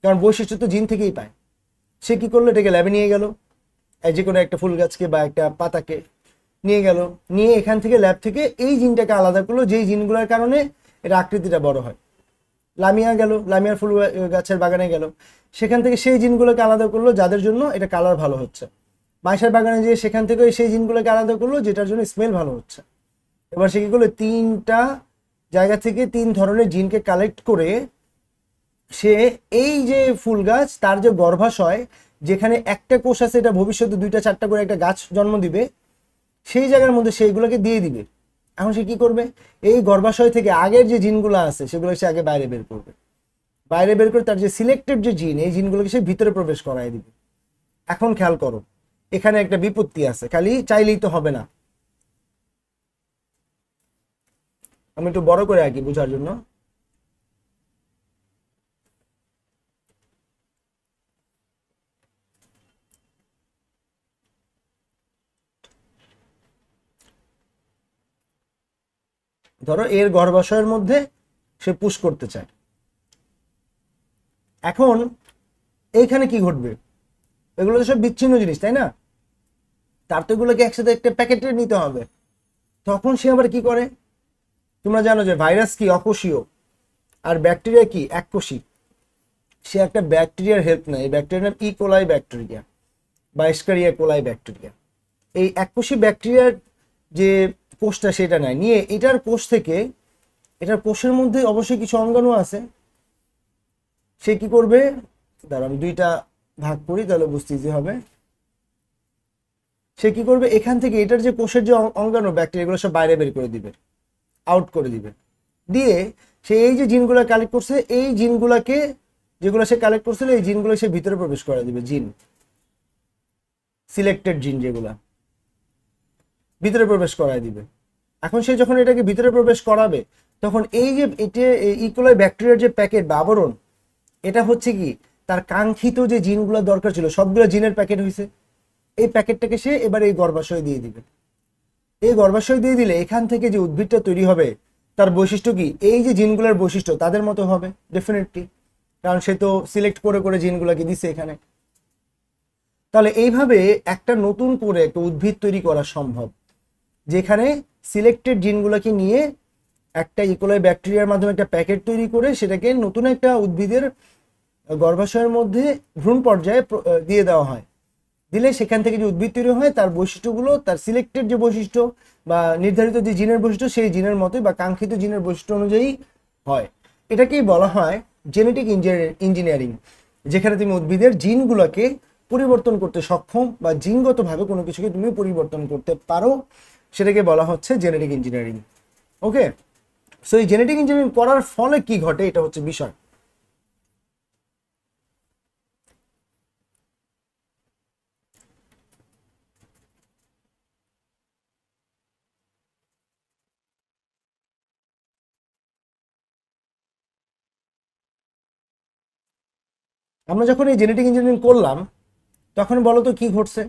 কারণ বৈশিষ্ট্য তো জিন থেকেই পায়। সে কি করলো, এটাকে ল্যাবে নিয়ে গেল, যে কোনো একটা ফুল গাছকে বা একটা পাতাকে নিয়ে গেল, নিয়ে এখান থেকে ল্যাব থেকে এই জিনটাকে আলাদা করলো, যেই জিনগুলোর কারণে এর আকৃতিটা বড় হয়। লামিয়া গেল, লামিয়ার ফুল গাছের বাগানে গেল, সেখান থেকে সেই জিনগুলোকে আলাদা করলো যাদের জন্য এটা কালার ভালো হচ্ছে। বাঁশের বাগানে যেয়ে সেখান থেকে সেই জিনগুলোকে আলাদা করলো যেটার জন্য স্মেল ভালো হচ্ছে। এবার সে কি করলো, 3টা জায়গা থেকে 3 ধরনের জিনকে কালেক্ট করে সে এই যে ফুল গাছ, তার যে গর্ভাশয়, যেখানে একটা কোষ আছে, এটা ভবিষ্যতে 2টা 4টা করে একটা গাছ জন্ম দিবে, সেই জায়গার মধ্যে সেইগুলোকে দিয়ে দিবে। এখন সে কি করবে, এই গর্ভাশয় থেকে আগের যে জিনগুলো আছে সেগুলো সে আগে বাইরে বের করবে, বাইরে বের করে তার যে সিলেক্টেড যে জিন, এই জিনগুলোকে সে ভিতরে প্রবেশ করায় দিবে। এখন খেয়াল করো, এখানে একটা বিপত্তি আছে, খালি চাইলেই তো হবে না। আমি একটু বড় করে আঁকি বোঝার জন্য। ধরো এর গর্ভাশয়ের মধ্যে সে পুশ করতে চায়। এখন এইখানে কি ঘটবে, এগুলো তো সব বিচ্ছিন্ন জিনিস, তাই না? তার তো এগুলোকে একসাথে একটা প্যাকেটে নিতে হবে। তখন সে আবার কি করে, তোমরা জানো যে ভাইরাস কি অকোষীয় আর ব্যাকটেরিয়া কি এককোষী। সে একটা ব্যাকটেরিয়ার হেল্প নেয়, এই ব্যাকটেরিয়ার নাম ইকোলাই ব্যাকটেরিয়া বা এস্কারিয়া কোলাই ব্যাকটেরিয়া। এই এককোষী ব্যাকটেরিয়ার যে কোষটা সেটা নেয়, নিয়ে এটার কোষ থেকে, এটার কোষের মধ্যে অবশ্যই কিছু অঙ্গাণু আছে, সে কি করবে, দাঁড়া আমি 2টা ভাগ করি তাহলে বুঝতে ইজি হবে। সে কি করবে, এখান থেকে এটার যে কোষের যে অঙ্গাণু ব্যাকটেরিয়া, এগুলো সব বাইরে বের করে দিবে, আউট করে দিবে। দিয়ে সে এই যে জিনগুলো কালেক্ট করছে, এই জিনগুলোকে, যেগুলো সে কালেক্ট করছিল, এই জিনগুলো সে ভিতরে প্রবেশ করে দিবে। জিন, সিলেক্টেড জিন যেগুলা, ভিতরে প্রবেশ করায় দিবে। এখন সে যখন এটাকে ভিতরে প্রবেশ করাবে, তখন এই যে এটা ইকোলাই ব্যাকটেরিয়ার যে প্যাকেট বা আবরণ, এটা হচ্ছে কি তার কাঙ্ক্ষিত যে জিনগুলো দরকার ছিল, সবগুলো জিনের প্যাকেট হয়েছে। এই প্যাকেটটাকে সে এবার এই গর্ভাশয়ে দিয়ে দিবে। এই গর্ভাশয় দিয়ে দিলে এখান থেকে যে উদ্ভিদটা তৈরি হবে, তার বৈশিষ্ট্য কি, এই যে জিনগুলোর বৈশিষ্ট্য তাদের মতো হবে ডেফিনেটলি, কারণ সে তো সিলেক্ট করে করে জিনগুলোকে দিছে এখানে। তাহলে এইভাবে একটা নতুন করে একটা উদ্ভিদ তৈরি করা সম্ভব, যেখানে সিলেক্টেড জিনগুলোকে নিয়ে একটা ইকোলাই ব্যাকটেরিয়ার মাধ্যমে একটা প্যাকেট তৈরি করে সেটাকে নতুন একটা উদ্ভিদের গর্ভাশয়ের মধ্যে ভ্রূণ পর্যায়ে দিয়ে দেওয়া হয়। দিলে সেখান থেকে যে উদ্ভিদ তৈরি হয়, তার বৈশিষ্ট্যগুলো, তার সিলেক্টেড যে বৈশিষ্ট্য বা নির্ধারিত যে জিনের বৈশিষ্ট্য, সেই জিনের মতোই বা কাঙ্ক্ষিত জিনের বৈশিষ্ট্য অনুযায়ী হয়। এটাকেই বলা হয় জেনেটিক ইঞ্জিনিয়ারিং, যেখানে তুমি উদ্ভিদের জিনগুলোকে পরিবর্তন করতে সক্ষম বা জিনগতভাবে কোনো কিছুকে তুমি পরিবর্তন করতে পারো, সেটাকে বলা হচ্ছে জেনেটিক ইঞ্জিনিয়ারিং। ওকে, সো এই জেনেটিক ইঞ্জিনিয়ারিং করার ফলে কি ঘটে, এটা হচ্ছে বিষয়। আমরা যখন এই জেনেটিক ইঞ্জিনিয়ারিং করলাম, তখন বলো তো কি ঘটছে,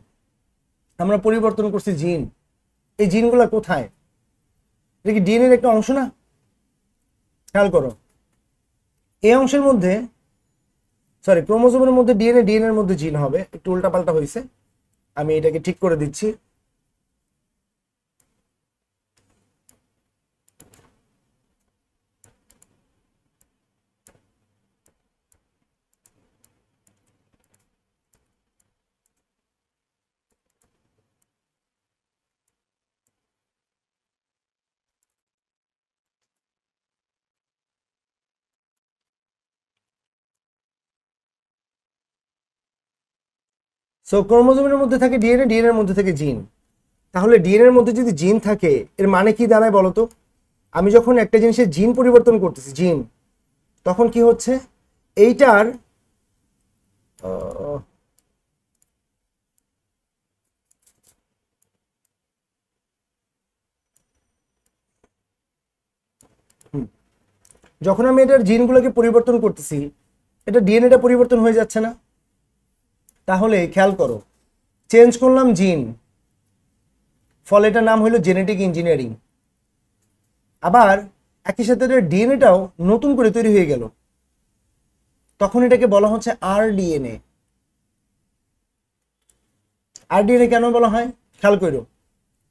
আমরা পরিবর্তন করছি জিন। এই জিনগুলো কোথায়, এটা কি ডিএনএর একটা অংশ না? খেয়াল করো, এই অংশের মধ্যে, সরি ক্রোমোজোমের মধ্যে ডিএনএ, ডিএনএর মধ্যে জিন হবে, একটু উল্টাপাল্টা হয়েছে। আমি এটাকে ঠিক করে দিচ্ছি। সো ক্রোমোজোমের মধ্যে থাকে ডিএনএ, ডিএনএর মধ্যে থাকে জিন। তাহলে ডিএনএ এর মধ্যে যদি জিন থাকে এর মানে কি দাঁড়ায় বলো তো? আমি যখন একটা জিনিসের জিন পরিবর্তন করতেছি, জিন, তখন কি হচ্ছে এইটার যখন আমি এটার জিনগুলোকে পরিবর্তন করতেছি, এটা ডিএনএটা পরিবর্তন হয়ে যাচ্ছে না? তাহলে খেয়াল করো, চেঞ্জ করলাম জিন, ফলে এটার নাম হলো জেনেটিক ইঞ্জিনিয়ারিং। আবার একই সাথে ডিএনএটাও নতুন করে তৈরি হয়ে গেল, তখন এটাকে বলা হচ্ছে আরডিএনএ। আরডিএনএ কেন বলা হয় খেয়াল করো,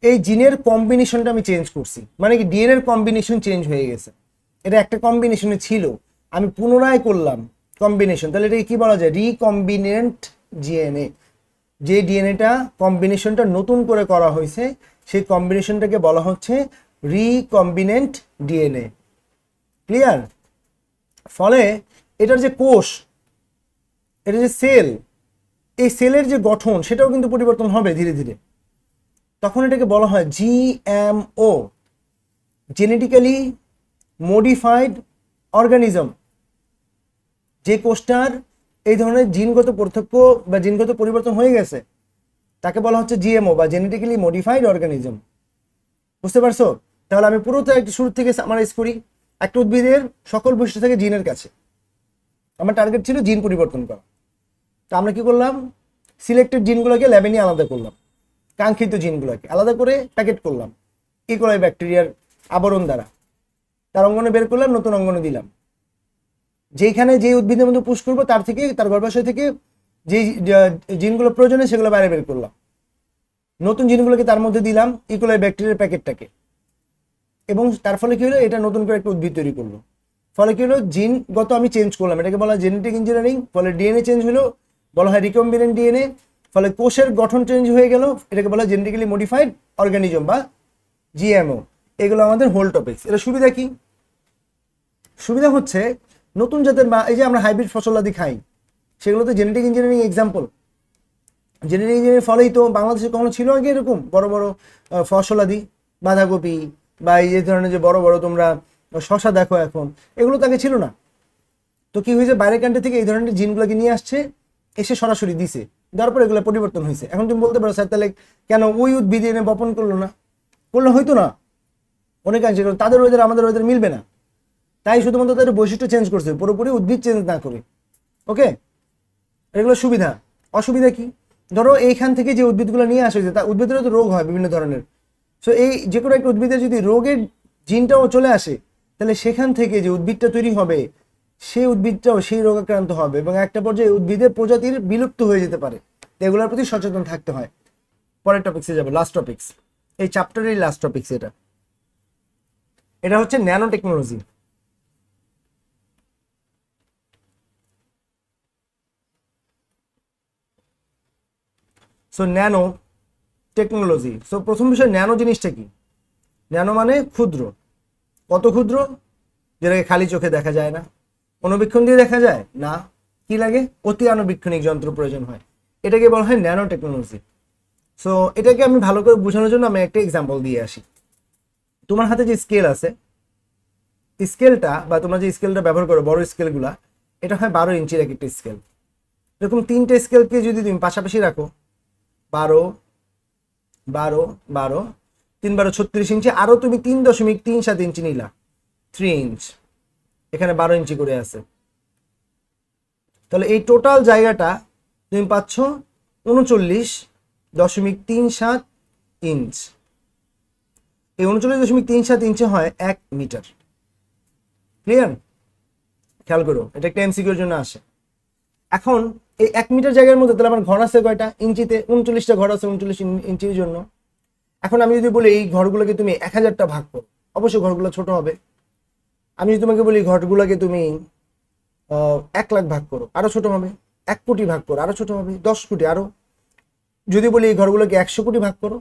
এই জিনের কম্বিনেশনটা আমি চেঞ্জ করছি, মানে কি ডিএনএ এর কম্বিনেশন চেঞ্জ হয়ে গেছে। এটা একটা কম্বিনেশনে ছিল, আমি পুনরায় করলাম কম্বিনেশন, তাহলে এটাকে কি বলা যায়? Recombinant DNA. যে ডিএনএটা কম্বিনেশনটা নতুন করে করা হয়েছে সেই কম্বিনেশনটাকে বলা হচ্ছে রিকম্বিনেন্ট ডিএনএ। ক্লিয়ার? ফলে এটার যে কোষ, এটা যে সেল, এই সেলের যে গঠন সেটাও কিন্তু পরিবর্তন হবে ধীরে ধীরে। তখন এটাকে বলা হয় জিএমও, জেনেটিক্যালি মডিফাইড অর্গানিজম। যে কোষটার এই ধরনের জিনগত পার্থক্য বা জিনগত পরিবর্তন হয়ে গেছে তাকে বলা হচ্ছে জিএমও বা জেনেটিক্যালি মডিফাইড অর্গানিজম। বুঝতে পারছো? তাহলে আমি পুরোটা একটু শুরু থেকে সামারাইজ করি। একটা উদ্ভিদের সকল বৈশিষ্ট্য থাকে জিনের কাছে। আমার টার্গেট ছিল জিন পরিবর্তন করা। তো আমরা কি করলাম? সিলেক্টেড জিনগুলোকে ল্যাবে নিয়ে আলাদা করলাম, কাঙ্ক্ষিত জিনগুলোকে আলাদা করে প্যাকেট করলাম ইকোলাই ব্যাকটেরিয়ার আবরণ দ্বারা, তার অঙ্গনে বের করলাম, নতুন অঙ্গনে দিলাম। যেখানে যে উদ্ভিদের মধ্যে পুশ করবো তার থেকে, তার গর্ভাশয় থেকে যে জিনগুলো প্রয়োজনে সেগুলো বাইরে বের করলাম, নতুন জিনগুলোকে তার মধ্যে দিলাম ইকোলাই ব্যাকটেরিয়ার প্যাকেটটাকে, এবং তার ফলে কি হলো? এটা নতুন করে একটা উদ্ভিদ তৈরি করলো। ফলে কি হলো? জিনগত আমি চেঞ্জ করলাম, এটাকে বলা হয় জেনেটিক ইঞ্জিনিয়ারিং। ফলে ডিএনএ চেঞ্জ হলো, বলা হয় রিকম্বিনেন্ট ডিএনএ। ফলে কোষের গঠন চেঞ্জ হয়ে গেল, এটাকে বলা হয় জেনেটিক্যালি মডিফাইড অর্গানিজম বা জিএমও। এগুলো আমাদের হোল টপিকস। এটা সুবিধা কি? সুবিধা হচ্ছে নতুন জাতের, এই যে আমরা হাইব্রিড ফসলাদি খাই সেগুলো তো genetic engineering example. Genetic engineering ফলেই তো বাংলাদেশে কখনো ছিল আগে এরকম বড় বড় ফসলাদি, বাঁধাকপি বা এই ধরনের যে বড় বড় তোমরা শশা দেখো এখন, এগুলো তো আগে ছিল না। তো কি হয়েছে? বাইরের কান্ট্রি থেকে এই ধরনের জিনগুলোকে নিয়ে আসছে, এসে সরাসরি দিছে, দেওয়ার পর এগুলো পরিবর্তন হয়েছে। এখন তুমি বলতে পারো স্যার তাহলে কেন ওই উদ্ভিদ এনে বপন করলো না? করলে হয়তো না, অনেকাংশে তাদের ওয়েদার আমাদের ওয়েদার মিলবে না, তাই শুধুমাত্র তাদের বৈশিষ্ট্য চেঞ্জ করছে, পুরোপুরি উদ্ভিদ চেঞ্জ না করে। ওকে, এগুলো সুবিধা। অসুবিধা কি? ধরো এইখান থেকে যে উদ্ভিদগুলো নিয়ে আসা হয়েছে, তা উদ্ভিদের তো রোগ হয় বিভিন্ন ধরনের। সো এই যে কোনো একটা উদ্ভিদের যদি রোগের জিনটাও চলে আসে, তাহলে সেখান থেকে যে উদ্ভিদটা তৈরি হবে সেই উদ্ভিদটাও সেই রোগাক্রান্ত হবে, এবং একটা পর্যায়ে উদ্ভিদের প্রজাতির বিলুপ্ত হয়ে যেতে পারে। এগুলোর প্রতি সচেতন থাকতে হয়। পরের টপিক্সে যাবো, লাস্ট টপিক্স, এই চ্যাপ্টারের লাস্ট টপিক্স। এটা হচ্ছে nano technology. So nano technology. So প্রথম বিষয়, ন্যানো জিনিসটা কি? ন্যানো মানে ক্ষুদ্র। কত ক্ষুদ্র? যেটাকে খালি চোখে দেখা যায় না। অণুবীক্ষণ দিয়ে দেখা যায় না, কি লাগে? অতি আণুবীক্ষণিক যন্ত্র প্রয়োজন হয়। এটাকে বলা হয় ন্যানো টেকনোলজি। সো এটাকে আমি ভালো করে বোঝানোর জন্য আমি একটা এক্সাম্পল দিয়ে আসি। তোমার হাতে যে স্কেল আছে, স্কেলটা বা তোমরা যে স্কেলটা ব্যবহার করো বড় স্কেলগুলা, এটা হয় 12 ইঞ্চির এক একটা স্কেল। এরকম 3টে স্কেলকে যদি তুমি পাশাপাশি রাখো, 12, 12, 12, 3 12 36 ইঞ্চি, আরো তুমি 3.37 ইঞ্চি নিলা, 3 ইঞ্চ, এখানে 12 ইঞ্চি করে আছে। তাহলে এই টোটাল জায়গাটা তুমি পাচ্ছ 39.37 ইঞ্চ। এই 39.37 ইঞ্চি হয় 1 মিটার। ক্লিয়ার? খেয়াল করো, এটা একটা এমসিকিউর জন্য আসে। এখন এই 1 মিটার জায়গার মধ্যে তাহলে আমার ঘর আছে কয়টা? ইঞ্চিতে 39টা ঘর আছে 39 ইঞ্চির জন্য। এখন আমি যদি বলি এই ঘরগুলোকে তুমি 1000টা ভাগ করো, অবশ্যই ঘরগুলো ছোট হবে। আমি যদি তোমাকে বলি ঘরগুলোকে তুমি 1 লাখ ভাগ করো, আরো ছোট হবে। 1 কোটি ভাগ করো, আরো ছোট হবে। 10 কোটি আরো। যদি বলি এই ঘরগুলোকে 100 কোটি ভাগ করো,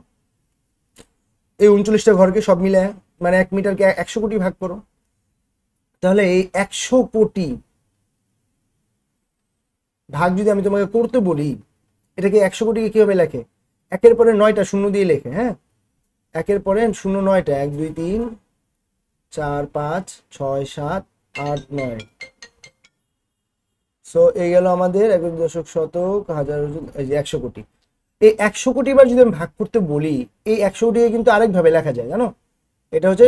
এই 39টা ঘরকে সব মিলে মানে 1 মিটারকে 100 কোটি ভাগ করো, তাহলে এই 100 কোটি ভাগ যদি আমি তোমাকে করতে বলি, এটাকে 100 কোটিকে কিভাবে লেখে? 1-এর পরে 9টা শূন্য দিয়ে লেখে। হ্যাঁ, 1-এর পরে শূন্য 9টা, 1 2 3 4 5 6 7 8 9। সো এই গেল আমাদের 1 দশক শতক হাজার, এই যে 100 কোটি। এই 100 কোটি বার যদি আমি ভাগ করতে বলি, এই 100 কোটিকে কিন্তু আরেক ভাবে লেখা যায়, জানো? এটা হচ্ছে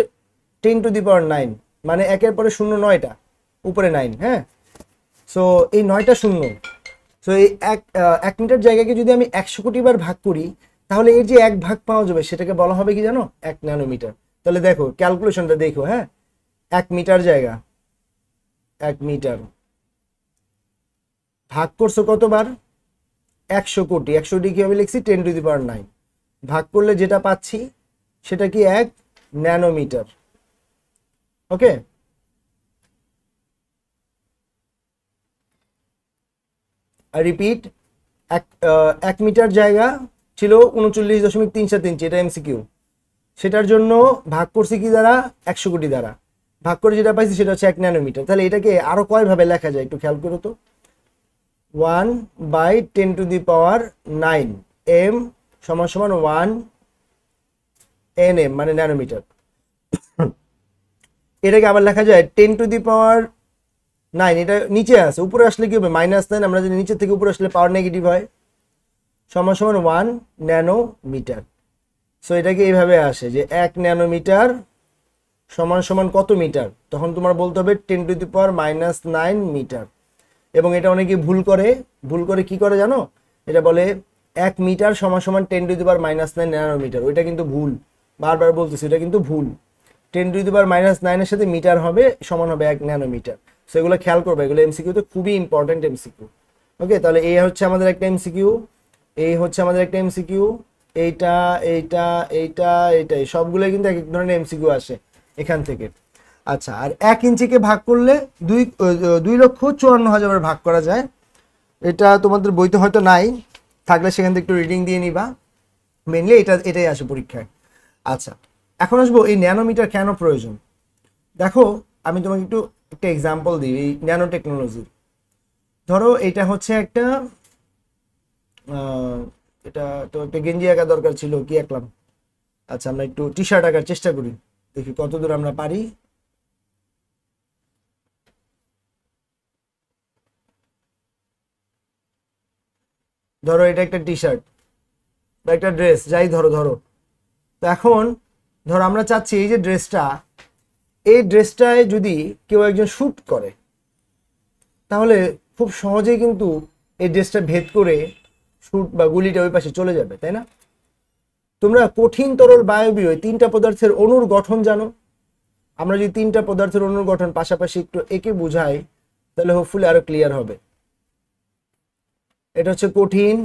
10⁹, মানে 1-এর পরে শূন্য 9টা, উপরে 9। হ্যাঁ, সো এই 9টা শূন্য। সো এই 1 মিটার জায়গাকে যদি আমি 100 কোটি বার ভাগ করি, তাহলে এর যে 1 ভাগ পাওয়া যাবে সেটাকে বলা হবে কি জানো? 1 ন্যানোমিটার। তাহলে দেখো ক্যালকুলেশনটা দেখো। হ্যাঁ, 1 মিটার জায়গা, 1 মিটার ভাগ করছো কতবার? 100 কোটি। 100 কোটি কিভাবে লিখছি? 10⁹। ভাগ করলে যেটা পাচ্ছি সেটা কি? 1 ন্যানোমিটার। ওকে, রিপিট। 1 মিটার জায়গা ছিল 39.37 ইঞ্চি, এটা এমসিকিউ। সেটার জন্য ভাগ করছি কি দ্বারা? 100 কোটি দ্বারা। ভাগ করে যেটা পাইছি সেটা হচ্ছে 1 ন্যানোমিটার। তাহলে এটাকে আরো কয় ভাবে লেখা যায় একটু খেয়াল করো তো। 1/10⁹ m সমান সমান 1 nm, মানে ন্যানোমিটার। এটাকে আবার লেখা যায় 10⁹, এটা নিচে আছে, উপরে আসলে কি হবে? -9। আমরা যদি নিচে থেকে উপরে আসলে পাওয়ার নেগেটিভ হয়, সমান সমান 1 ন্যানোমিটার। সো এটাকে এইভাবে আসে যে 1 ন্যানোমিটার সমান সমান কত মিটার? তখন তোমার বলতে হবে 10⁻⁻9 মিটার। এবং এটা অনেকে ভুল করে কি করে জানো? এটা বলে 1 মিটার সমান সমান 10⁻⁹9 ন্যানোমিটার। ওইটা কিন্তু ভুল, বারবার বলতেছি, এটা কিন্তু ভুল। 10⁻⁹9 এর সাথে মিটার হবে, সমান হবে 1 ন্যানোমিটার। সো এগুলো খেয়াল করবে, এগুলো এমসিকিউতে খুবই ইম্পর্টেন্ট এমসিকিউ। ওকে, তাহলে এই হচ্ছে আমাদের একটা এমসিকিউ, এই হচ্ছে আমাদের একটা এমসিকিউ, এইটা এইটা এইটা এইটাই সবগুলো কিন্তু এক এক ধরনের এমসিকিউ আসে এখান থেকে। আচ্ছা, আর 1 ইঞ্চিকে ভাগ করলে 2,54,000 ভাগ করা যায়। এটা তোমাদের বইতে হয়তো নাই, থাকলে সেখান থেকে একটু রিডিং দিয়ে নিবা। মেনলি এটাই আসে পরীক্ষায়। আচ্ছা, এখন আসবো এই ন্যানোমিটার কেন প্রয়োজন। দেখো, আমি তোমাকে একটা এক্সাম্পল দিই এই ন্যানো টেকনোলজির। ধরো এটা হচ্ছে একটা এটা তো একটা গেঞ্জি আঁকা দরকার ছিল, কি আঁকলাম? আচ্ছা, আমরা একটু টি শার্ট আঁকার চেষ্টা করি, দেখি কতদূর আমরা পারি। ধরো এটা একটা টি শার্ট বা একটা ড্রেস, যাই ধরো। তো এখন ধরো আমরা চাচ্ছি এই যে এই ড্রেসটায় যদি কেউ একজন শ্যুট করে, তাহলে খুব সহজেই কিন্তু এই ড্রেসটা ভেদ করে শ্যুট বা গুলিটা ওই পাশে চলে যাবে, তাই না? তোমরা কঠিন, তরল, বায়বীয় 3টা পদার্থের অণুর গঠন জানো। আমরা যদি 3টা পদার্থের অণুর গঠন পাশাপাশি একটু একে বুঝাই, তাহলে হোপফুলি আরো ক্লিয়ার হবে। এটা হচ্ছে কঠিন,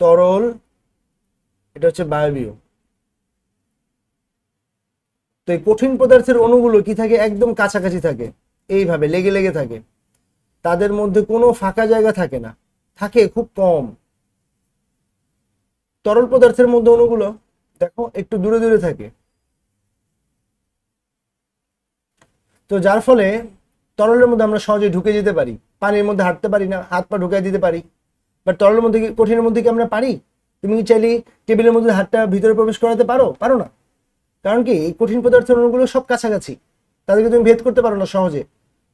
তরল, এটা হচ্ছে বায়বীয়। তো এই কঠিন পদার্থের অণুগুলো কি থাকে? একদম কাছাকাছি থাকে, এইভাবে লেগে লেগে থাকে। তাদের মধ্যে কোনো ফাঁকা জায়গা থাকে না, থাকে খুব কম। তরল পদার্থের মধ্যে অণুগুলো দেখো একটু দূরে দূরে থাকে। তো যার ফলে তরলের মধ্যে আমরা সহজে ঢুকে যেতে পারি, পানির মধ্যে হাঁটতে পারি না, হাত পা ঢুকাই দিতে পারি। বাট তরলের মধ্যে, কঠিনের মধ্যে কি আমরা পারি? তুমি কি চাইলে টেবিলের মধ্যে হাতটা ভিতরে প্রবেশ করাতে পারো না? কারণ কি, এই কঠিন পদার্থের অণুগুলো সব কাছাকাছি, তাদেরকে তুমি ভেদ করতে পারো না সহজে।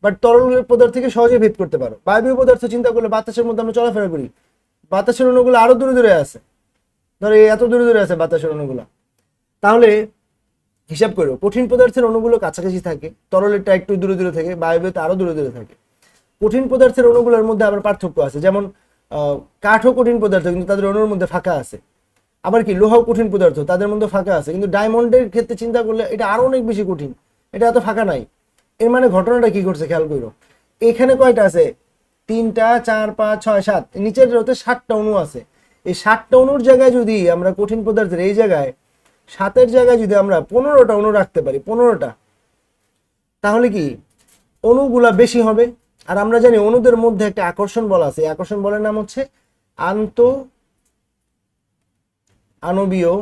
বাট তরল পদার্থকে সহজে ভেদ করতে পারো। বায়বীয় পদার্থ চিন্তা করলে বাতাসের মধ্যে আমরা চলাফেরা করি, বাতাসের অণুগুলো আরো দূরে দূরে আছে। ধরো এত দূরে দূরে আছে বাতাসের অণুগুলো। তাহলে হিসাব করো, কঠিন পদার্থের অণুগুলো কাছাকাছি থাকে, তরলেরটা একটু দূরে দূরে থাকে, বায়বীয়তে আরো দূরে দূরে থাকে। কঠিন পদার্থের অণুগুলোর মধ্যে আবার পার্থক্য আছে, যেমন কাঠও কঠিন পদার্থ, কিন্তু তাদের অণুর মধ্যে ফাঁকা আছে। আবার কি, লোহাও কঠিন পদার্থ, তাদের মধ্যে ফাঁকা আছে। কিন্তু ডায়মন্ডের ক্ষেত্রে চিন্তা করলে এটা আরো অনেক বেশি কঠিন, এটা এত ফাঁকা নাই। এর মানে ঘটনাটা কি ঘটছে খেয়াল করো, এখানে কয়টা আছে? 3টা 4 5 6 7 নিচের রোতে 7টা অণু আছে। এই 7টা অণুর জায়গায় যদি আমরা কঠিন পদার্থের এই জায়গায় 7-এর জায়গায় যদি আমরা 15টা অণু রাখতে পারি, 15টা, তাহলে কি অণুগুলা বেশি হবে। আর আমরা জানি অণুদের মধ্যে একটা আকর্ষণ বল আছে, এই আকর্ষণ বলের নাম হচ্ছে আন্ত আণবীয়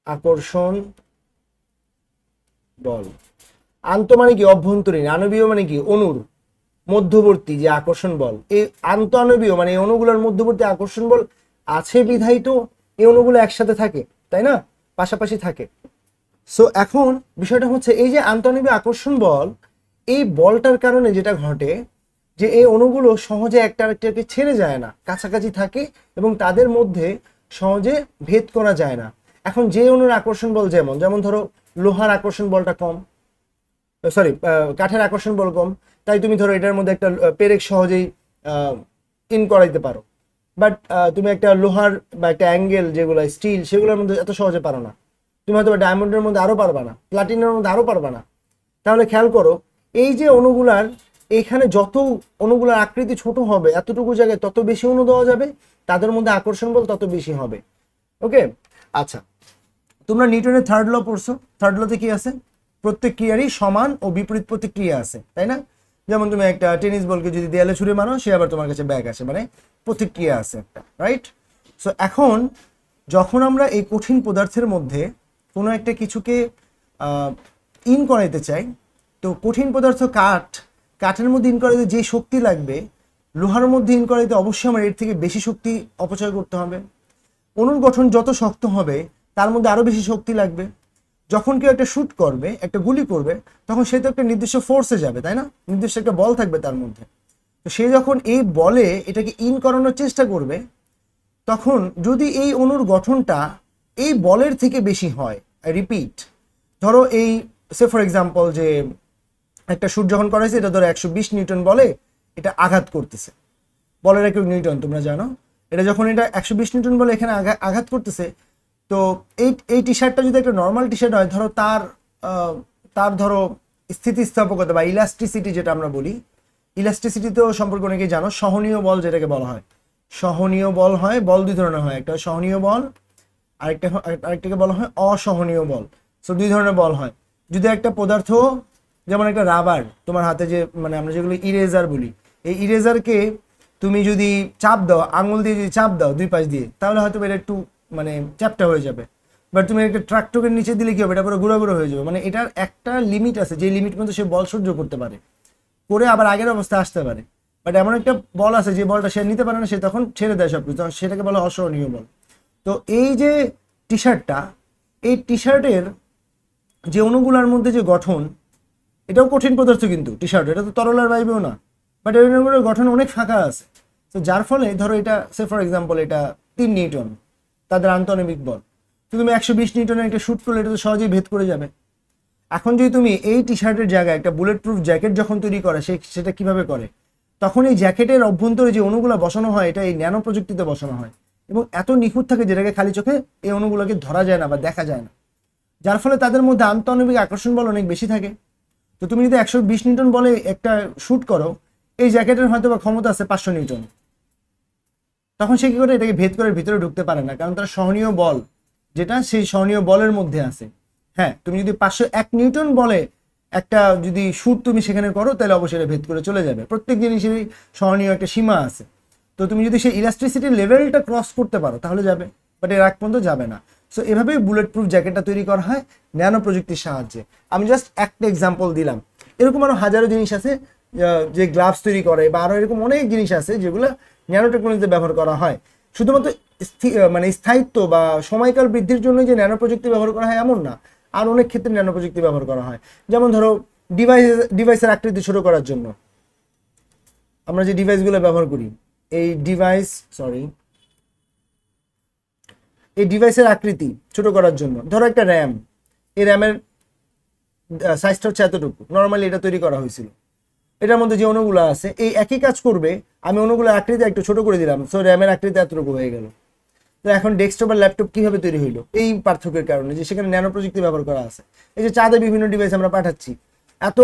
আকর্ষণ বল। আন্ত মানে কি অভ্যন্তরীণ, আণবীয় মানে কি অণুর মধ্যবর্তী যে আকর্ষণ বল। এই আন্ত আণবীয় মানে এই অণুগুলোর মধ্যবর্তী আকর্ষণ বল আছে বিধায় তো এই অণুগুলো একসাথে থাকে, তাই না, পাশাপাশি থাকে। সো এখন বিষয়টা হচ্ছে এই যে আন্তঃআণবিক আকর্ষণ বল, এই বলটার কারণে যেটা ঘটে যে এই অণুগুলো সহজে একটা আরেকটাকে ছেড়ে যায় না, কাছাকাছি থাকে এবং তাদের মধ্যে সহজে ভেদ করা যায় না। এখন যে অণুর আকর্ষণ বল যেমন যেমন ধরো লোহার আকর্ষণ বলটা কম, সরি কাঠের আকর্ষণ বল কম, তাই তুমি ধরো এটার মধ্যে একটা পেরেক সহজেই ইন করাইতে পারো। বাট তুমি একটা লোহার বা একটা অ্যাঙ্গেল যেগুলো স্টিল সেগুলোর মধ্যে এত সহজে পারো না। তুমি হয়তো ডায়মন্ডের মধ্যে আরো পারবা না, প্লাটিনামের মধ্যে আরো পারবা না। তাহলে খেয়াল করো এই যে অণুগুলার এখানে যত অণুগুলার আকৃতি ছোট হবে এতটুকু জায়গায় তত বেশি অণু দেওয়া যাবে, তাদের মধ্যে আকর্ষণ বল তত বেশি হবে। ওকে, আচ্ছা, তোমরা নিউটনের থার্ড ল পড়ছো। থার্ড লতে কি আছে? প্রত্যেক ক্রিয়ারই সমান ও বিপরীত প্রতিক্রিয়া আছে, তাই না? যেমন তুমি একটা টেনিস বলকে যদি দেয়ালে ছুঁড়ে মারো, সে আবার তোমার কাছে ব্যাক আসে, মানে প্রতিক্রিয়া আছে একটা, রাইট? সো এখন যখন আমরা এই কঠিন পদার্থের মধ্যে কোনো একটা কিছুকে ইন করাইতে চাই, তো কঠিন পদার্থ কাঠের মধ্যে ইন করাইতে যে শক্তি লাগবে, লোহার মধ্যে ইন করাইতে অবশ্যই আমার এর থেকে বেশি শক্তি অপচয় করতে হবে। অণুর গঠন যত শক্ত হবে তার মধ্যে আরো বেশি শক্তি লাগবে। যখন কেউ একটা শুট করবে, একটা গুলি করবে, তখন সে তো একটা নির্দিষ্ট ফোর্সে যাবে, তাই না? নির্দিষ্ট একটা বল থাকবে তার মধ্যে। তো সে যখন এই বলে এটাকে ইন করানোর চেষ্টা করবে, তখন যদি এই অণুর গঠনটা এই বলের থেকে বেশি হয়, রিপিট, ধরো এই সে ফর এক্সাম্পল যে একটা শুট যখন করা হয়েছে, এটা ধরো 120 নিউটন বলে এটা আঘাত করতেছে, বলের একক নিউটন তোমরা জানো। এটা যখন এটা 120 নিউটন বলে এখানে আঘাত করতেছে, তো এই টি শার্টটা যদি একটা নর্মাল টি শার্ট হয়, ধরো তার ধরো স্থিতিস্থাপকতা বা ইলাস্টিসিটি যেটা আমরা বলি, ইলাস্টিসিটিতেও সম্পর্কে অনেকেই জানো, সহনীয় বল যেটাকে বলা হয়। সহনীয় বল হয়, বল দুই ধরনের হয়, একটা সহনীয় বল, আরেকটাকে বলা হয় অসহনীয় বল। সো দুই ধরনের বল হয়। যদি একটা পদার্থ যেমন একটা রাবার তোমার হাতে, যে মানে আমরা যেগুলো ইরেজার বলি, এই ইরেজারকে তুমি যদি চাপ দাও, আঙুল দিয়ে যদি চাপ দাও দুই পাশ দিয়ে, তাহলে হয়তো এটা একটু মানে চ্যাপটা হয়ে যাবে। বাট তুমি একটা ট্রাক্টরের নিচে দিলে কি হবে, এটা পুরো গুঁড়ো গুঁড়ো হয়ে যাবে। মানে এটার একটা লিমিট আছে, যে লিমিট মধ্যে সে বল সহ্য করতে পারে, করে আবার আগের অবস্থায় আসতে পারে। বাট এমন একটা বল আছে যে বলটা সে নিতে পারে না, সে তখন ছেড়ে দেয় সব কিছু, সেটাকে বলা অসহনীয় বল। তো এই যে টি শার্টটা, এই টি শার্টের যে অণুগুলোর মধ্যে যে গঠন, এটাও কঠিন পদার্থ কিন্তু টি শার্ট, এটা তো তরল আর বায়বীয় না, বাট এই অণুগুলোর গঠন অনেক ফাঁকা আছে। তো যার ফলে ধরো এটা সে ফর এক্সাম্পল এটা 3 নিউটন তাদের আন্তঃআণবিক বল, তো তুমি 120 নিউটনের একটা শুট করলে এটা তো সহজেই ভেদ করে যাবে। এখন যদি তুমি এই টি শার্টের জায়গায় একটা বুলেট প্রুফ জ্যাকেট যখন তৈরি করে, সেটা কিভাবে করে, তখন এই জ্যাকেটের অভ্যন্তরে যে অণুগুলো বসানো হয়, এটা এই ন্যানো প্রযুক্তিতে বসানো হয় এবং এত নিখুঁত থাকে যেটাকে খালি চোখে এই অণুগুলোকে ধরা যায় না বা দেখা যায় না, যার ফলে তাদের মধ্যে আন্তঃআণবিক আকর্ষণ বল অনেক বেশি থাকে। তো তুমি যদি 120 নিউটন বলে একটা শুট করো, এই জ্যাকেটের হয়তো বা ক্ষমতা আছে 500 নিউটন, তখন সে কি করে এটাকে ভেদ করে ভিতরে ঢুকতে পারে না, কারণ তার সহনীয় বল যেটা সেই সহনীয় বলের মধ্যে আছে। হ্যাঁ, তুমি যদি 501 নিউটন বলে একটা যদি শুট তুমি সেখানে করো, তাহলে অবশ্যই এটা ভেদ করে চলে যাবে। প্রত্যেক জিনিসেরই সহনীয় একটা সীমা আছে। তো তুমি যদি সেই ইলাস্ট্রিসিটির লেভেলটা ক্রস করতে পারো তাহলে যাবে, বাট এর আগ পর্যন্ত যাবে না। সো এভাবেই বুলেট প্রুফ জ্যাকেটটা তৈরি করা হয় ন্যানো প্রযুক্তির সাহায্যে। আমি জাস্ট একটা এক্সাম্পল দিলাম, এরকম আরো হাজারো জিনিস আছে যে গ্লাভস তৈরি করে, বা আরো এরকম অনেক জিনিস আছে যেগুলো ন্যানো টেকনোলজিতে ব্যবহার করা হয়। শুধুমাত্র মানে স্থায়িত্ব বা সময়কাল বৃদ্ধির জন্য যে ন্যানো প্রযুক্তি ব্যবহার করা হয় এমন না, আর অনেক ক্ষেত্রে ন্যানো প্রযুক্তি ব্যবহার করা হয়। যেমন ধরো ডিভাইসের আকৃতি ছোট করার জন্য আমরা যে ডিভাইসগুলো ব্যবহার করি, এই ডিভাইসের আকৃতি ছোট করার জন্য, ধরো একটা র্যাম, এই র্যামের সাইজটা হচ্ছে এতটুকু, নর্মালি এটা তৈরি করা হয়েছিল। এটার মধ্যে যে অণুগুলো আছে এই একই কাজ করবে, আমি অণুগুলোর আকৃতি একটু ছোট করে দিলাম, সো র্যামের আকৃতি এতটুকু হয়ে গেল। তো এখন ডেস্কটপ আর ল্যাপটপ কিভাবে তৈরি হইলো? এই পার্থক্যের কারণে যে সেখানে ন্যানো প্রযুক্তি ব্যবহার করা আছে। এই যে চাঁদে বিভিন্ন ডিভাইস আমরা পাঠাচ্ছি, এত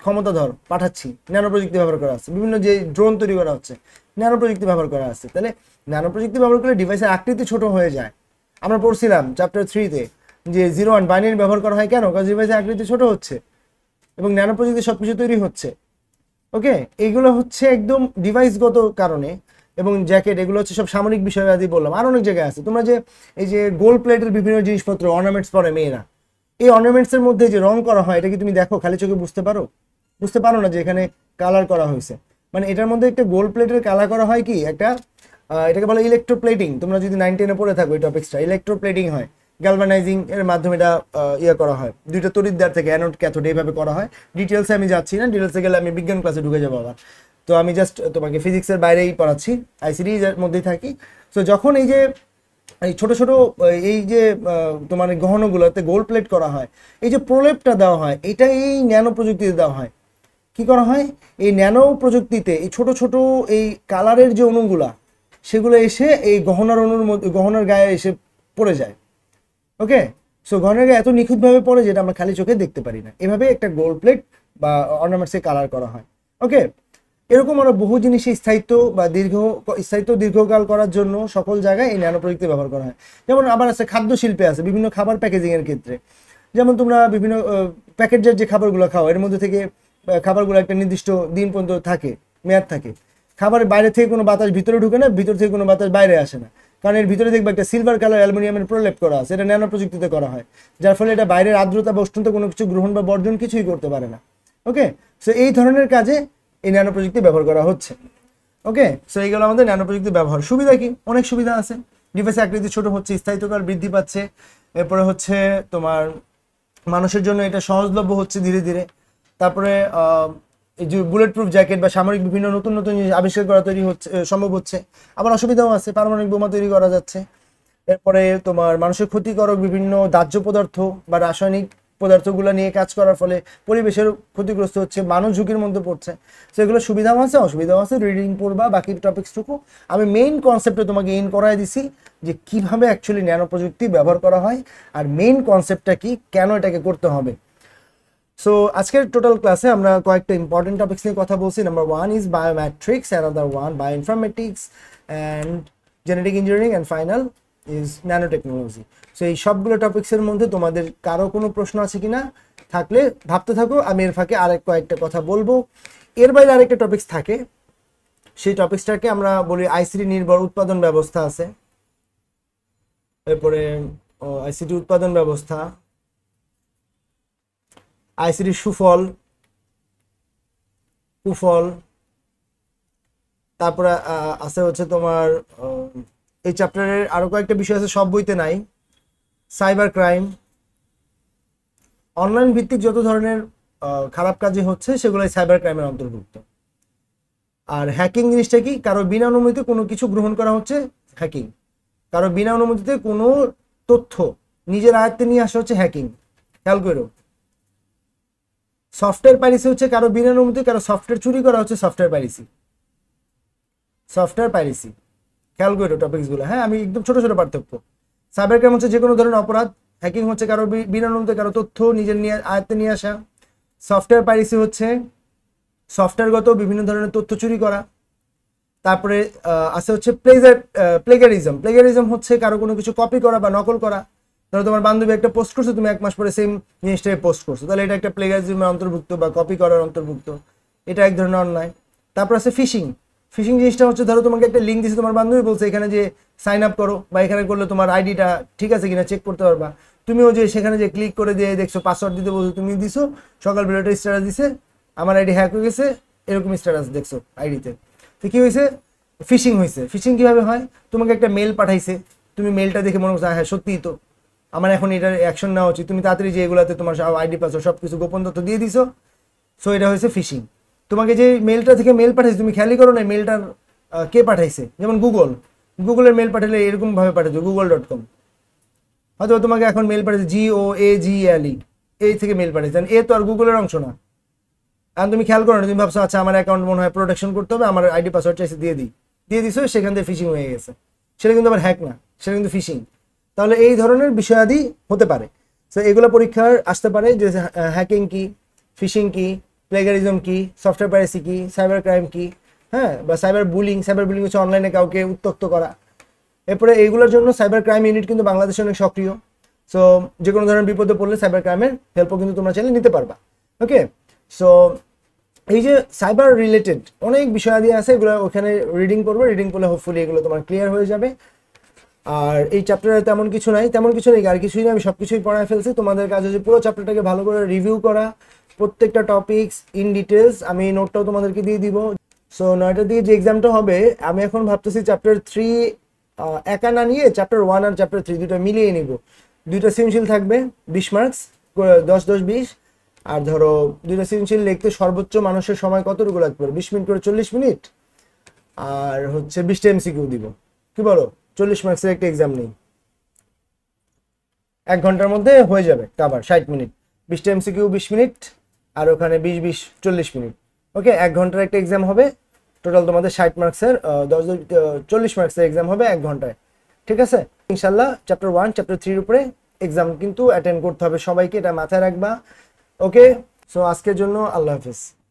ক্ষমতাধর পাঠাচ্ছি, ন্যানো প্রযুক্তি ব্যবহার করা আছে, বিভিন্ন যে ড্রোন তৈরি করা হচ্ছে ন্যানো প্রযুক্তি ব্যবহার করা আছে। তাহলে ন্যানো প্রযুক্তি ব্যবহার করলে ডিভাইসের আকৃতি ছোট হয়ে যায়। আমরা পড়ছিলাম চ্যাপ্টার 3-তে যে 0-1 বাইনারি ব্যবহার করা হয় কেন, কারণ ডিভাইসের আকৃতি ছোট হচ্ছে এবং ন্যানো প্রযুক্তি সবকিছু তৈরি হচ্ছে। ওকে, এইগুলো হচ্ছে একদম ডিভাইসগত কারণে। এবং জ্যাকেট এগুলো হচ্ছে সব সামরিক বিষয় আদি বললাম, আর অনেক জায়গায় আছে। তোমরা যে এই যে গোল্ড প্লেটের বিভিন্ন জিনিসপত্র অর্নামেন্টস পরে মেয়েরা, এই অর্নামেন্টসের মধ্যে যে রং করা হয় এটা কি তুমি দেখো খালি চোখে বুঝতে পারো? বুঝতে পারো না যে এখানে কালার করা হয়েছে। মানে এটার মধ্যে একটা গোল্ড প্লেটের কালার করা হয় কি একটা এটাকে বলে ইলেকট্রোপ্লেটিং। তোমরা যদি 9-10-এ পড়ে থাকো এই টপিক্সটা, ইলেকট্রোপ্লেটিং হয়, গ্যালভানাইজিং এর মাধ্যমে এটা ইয়ে করা হয়, দুইটা তড়িৎদ্বার থেকে অ্যানোড ক্যাথোড এইভাবে করা হয়। ডিটেলসে আমি যাচ্ছি না, ডিটেলসে গেলে আমি বিজ্ঞান ক্লাসে ঢুকে যাবো আবার। তো আমি জাস্ট তোমাকে ফিজিক্সের বাইরেই পড়াচ্ছি, আইসিডির মধ্যেই থাকি। তো যখন এই যে এই ছোট ছোট এই যে তোমার গহনাগুলোতে গোল্ড প্লেট করা হয়, এই যে প্রলেপটা দেওয়া হয়, এটা এই ন্যানো প্রযুক্তিতে দেওয়া হয়। কি করা হয়, এই ন্যানো প্রযুক্তিতে এই ছোট ছোট এই কালারের যে অণুগুলা সেগুলো এসে এই গহনার অণুর মধ্যে, গহনার গায়ে এসে পড়ে যায়। ওকে, সো গহনার গায়ে এত নিখুঁতভাবে পড়ে যেটা আমরা খালি চোখে দেখতে পারি না। এভাবে একটা গোল্ড প্লেট বা অর্নামেন্টসে কালার করা হয়। ওকে, এরকম আরো বহু জিনিসে স্থায়িত্ব দীর্ঘকাল করার জন্য সকল জায়গায় এই ন্যানো প্রযুক্তি ব্যবহার করা হয়। যেমন আবার আছে খাদ্য শিল্পে আছে বিভিন্ন খাবার প্যাকেজিং এর ক্ষেত্রে। যেমন তোমরা বিভিন্ন প্যাকেটের যে খাবারগুলো খাও এর মধ্যে থেকে খাবারগুলো একটা নির্দিষ্ট দিন পর্যন্ত থাকে, মেয়াদ থাকে। খাবারের বাইরে থেকে কোনো বাতাস ভিতরে ঢুকে না, ভিতর থেকে কোনো বাতাস বাইরে আসে না, কারণ এর ভিতরে দেখবে একটা সিলভার কালার অ্যালুমিনিয়ামের প্রলেপ করা আছে। এটা ন্যানো প্রযুক্তিতে করা হয়, যার ফলে এটা বাইরের আর্দ্রতা বা উষ্ণতা কোনো কিছু গ্রহণ বা বর্জন কিছুই করতে পারে না। ওকে, সো এই ধরনের কাজে এই ন্যানো প্রযুক্তি ব্যবহার করা হচ্ছে। ওকে, সো এইগুলো আমাদের ন্যানো প্রযুক্তি ব্যবহার। সুবিধা কি? অনেক সুবিধা আছে। ডিভাইসের আকৃতি ছোট হচ্ছে, স্থায়িত্বকাল বৃদ্ধি পাচ্ছে, এরপরে হচ্ছে তোমার মানুষের জন্য এটা সহজলভ্য হচ্ছে ধীরে ধীরে। তারপরে এই যে বুলেট প্রুফ জ্যাকেট বা সামরিক বিভিন্ন নতুন নতুন জিনিস আবিষ্কার করা তৈরি হচ্ছে, সম্ভব হচ্ছে। আবার অসুবিধাও আছে, পারমাণবিক বোমা তৈরি করা যাচ্ছে। এরপরে তোমার মানুষের ক্ষতিকারক বিভিন্ন দাহ্য পদার্থ বা রাসায়নিক পদার্থগুলো নিয়ে কাজ করার ফলে পরিবেশের ক্ষতিগ্রস্ত হচ্ছে, মানুষ ঝুঁকির মধ্যে পড়ছে। তো এগুলো সুবিধাও আছে অসুবিধাও আছে, রিডিং পড়বা বাকি টপিকসটুকু। আমি মেইন কনসেপ্টে তোমাকে ইন করাই দিছি যে কিভাবে অ্যাকচুয়ালি ন্যানো প্রযুক্তি ব্যবহার করা হয় আর মেইন কনসেপ্টটা কি, কেন এটাকে করতে হবে। সো আজকের টোটাল ক্লাসে আমরা কয়েকটা ইম্পর্টেন্ট টপিক্স নিয়ে কথা বলছি। Number 1 is biometrics, another 1 bioinformatics and genetic engineering, and final is nano technology. So এই সবগুলো টপিক্সের মধ্যে তোমাদের কারো কোনো প্রশ্ন আছে কিনা থাকলে ভাবতে থাকো, আমি এর ফাঁকে আরেক কয়েকটা কথা বলবো। এর বাইরে আরেকটা টপিক্স থাকে, সেই টপিক্সটাকে আমরা বলি আইসিটি নির্ভর উৎপাদন ব্যবস্থা আছে। এরপরে আইসিটি উৎপাদন ব্যবস্থা, আইসিটি সুফল কুফল, তারপরে আছে হচ্ছে তোমার এই চ্যাপ্টারের আরো কয়েকটা বিষয় আছে, সব বইতে নাই। সাইবার ক্রাইম, অনলাইন ভিত্তিক যত ধরনের খারাপ কাজে হচ্ছে সেগুলোই সাইবার ক্রাইমের অন্তর্ভুক্ত। আর হ্যাকিং জিনিসটা কি? কারো বিনা অনুমতিতে কোনো কিছু গ্রহণ করা হচ্ছে হ্যাকিং। কারো বিনা অনুমতিতে কোনো তথ্য নিজের আয়ত্তে নিয়ে আসা হচ্ছে হ্যাকিং। খেয়াল করো, সফটওয়্যার পাইরেসি হচ্ছে কারো বিনা অনুমতি কারো সফটওয়্যার চুরি করা হচ্ছে সফটওয়্যার পাইরেসি। সফটওয়্যার পাইরেসি, খেয়াল করো টপিকসগুলো। হ্যাঁ, আমি একদম ছোট ছোট পার্থক্য। সাইবার ক্রাইম হচ্ছে যে কোনো ধরনের অপরাধ, হ্যাকিং হচ্ছে কারো বিনা অনুমতিতে কারো তথ্য নিজের আয়ত্তে নিয়ে আসা, সফটওয়্যার পাইরেসি হচ্ছে সফটওয়্যারগত বিভিন্ন ধরনের তথ্য চুরি করা। তারপরে আছে হচ্ছে প্লেগারিজম হচ্ছে কারো কোনো কিছু কপি করা বা নকল করা। ধরো তোমার বান্ধবী একটা পোস্ট করছো, তুমি 1 মাস পরে সেম জিনিসটাকে পোস্ট করছো, তাহলে এটা একটা প্লেগারিজমের অন্তর্ভুক্ত বা কপি করার অন্তর্ভুক্ত। এটা এক ধরনের অন্যায়। তারপর আছে ফিশিং জিনিসটা হচ্ছে ধরো তোমাকে একটা লিঙ্ক দিচ্ছে, তোমার বান্ধবী বলছে এখানে যে সাইন আপ করো বা এখানে করলে তোমার আইডিটা ঠিক আছে কিনা চেক করতে পারবা। তুমিও যে সেখানে যে ক্লিক করে দিয়ে দেখছো, পাসওয়ার্ড দিতে বলছো, তুমি দিছো, সকাল বেরোটা স্ট্যাটাস দিছে আমার আইডি হ্যাক হয়ে গেছে, এরকম স্ট্যাটাস দেখছো আইডিতে। তো কি হয়েছে? ফিশিং হয়েছে। ফিশিং কিভাবে হয়? তোমাকে একটা মেল পাঠাইছে, তুমি মেলটা দেখে মনে করছো হ্যাঁ সত্যিই তো আমার এখন এটার অ্যাকশন নেওয়া উচিত, তুমি তাড়াতাড়ি যে এগুলাতে তোমার আইডি পাসওয়ার্ড সব কিছু গোপন তথ্য দিয়ে দিছো। সো এটা হয়েছে ফিশিং। তোমাকে যে মেলটা থেকে মেল পাঠাইছে তুমি খেয়ালই করো না মেলটার কে পাঠাইছে। যেমন গুগলের মেল পাঠালে এরকম ভাবে পাঠাইছো google.com, হয়তো তোমাকে এখন মেল পাঠাইছে GOAGLE এই থেকে মেল পাঠাইছে, এ তো আর গুগলের অংশ না। এখন তুমি খেয়াল করো না, তুমি ভাবছো আচ্ছা আমার অ্যাকাউন্ট মনে হয় প্রোটেকশন করতে হবে, আমার আইডি পাসওয়ার্ড চাইছে দিয়ে দিছো, সেখান থেকে ফিশিং হয়ে গেছে। সেটা কিন্তু আবার হ্যাক না, সেটা কিন্তু ফিশিং। তাহলে এই ধরনের বিষয়াদি হতে পারে। তো এগুলো পরীক্ষার আসতে পারে যে হ্যাকিং কি, ফিশিং কি, প্লেগারিজম কি, সফটওয়্যার পাইরেসি কি, সাইবার ক্রাইম কি, হ্যাঁ, বা সাইবার বুলিং হচ্ছে অনলাইনে কাউকে উত্ত্যক্ত করা। এরপরে এইগুলোর জন্য সাইবার ক্রাইম ইউনিট কিন্তু বাংলাদেশে অনেক সক্রিয়। সো যে কোনো ধরনের বিপদে পড়লে সাইবার ক্রাইমের হেল্পও কিন্তু তোমরা চাইলে নিতে পারবা। ওকে, সো এই যে সাইবার রিলেটেড অনেক বিষয়াদি আছে, এগুলো ওখানে রিডিং করবে, রিডিং করলে হোপফুলি এগুলো তোমার ক্লিয়ার হয়ে যাবে। আর এই চ্যাপ্টারে তেমন কিছু নেই, আর কিছুই না, আমি সব কিছুই পড়ায় ফেলছি। তোমাদের কাজ হচ্ছে পুরো চ্যাপ্টারটাকে ভালো করে রিভিউ করা, প্রত্যেকটা টপিকস ইন ডিটেলস। আমি নোটটাও তোমাদেরকে দিয়ে দিব। সো 9টার দিকে যে এক্সামটা হবে, আমি এখন ভাবতেছি চ্যাপ্টার 3 একা না নিয়ে চ্যাপ্টার 1 আর চ্যাপ্টার 3 দুটো মিলিয়ে নিব। দুইটা সৃজনশীল থাকবে, 20 মার্কস, 10-10-20। আর ধরো দুইটা সৃজনশীল লিখতে সর্বোচ্চ মানুষের সময় কতটুকু লাগবে, 20 মিনিট করে 40 মিনিট। আর হচ্ছে 20টা এমসিকিউ দিব। কি বলো, 40 মার্কসের একটা এক্সাম নেই, 1 ঘন্টার মধ্যে হয়ে যাবে কাভার, 60 মিনিট, 20টা এমসিকিউ 20 মিনিট, আর ওখানে 20-20 40 মিনিট। ওকে, 1 ঘন্টার একটা এক্সাম হবে। টোটাল তোমাদের 60 মার্কসের 40 মার্কসের এক্সাম হবে 1 ঘন্টায়। ঠিক আছে, ইনশাল্লাহ চ্যাপ্টার 1 চ্যাপ্টার 3 উপরে এক্সাম কিন্তু অ্যাটেন্ড করতে হবে সবাইকে, এটা মাথায় রাখবা। ওকে, সো আজকের জন্য আল্লাহ হাফেজ।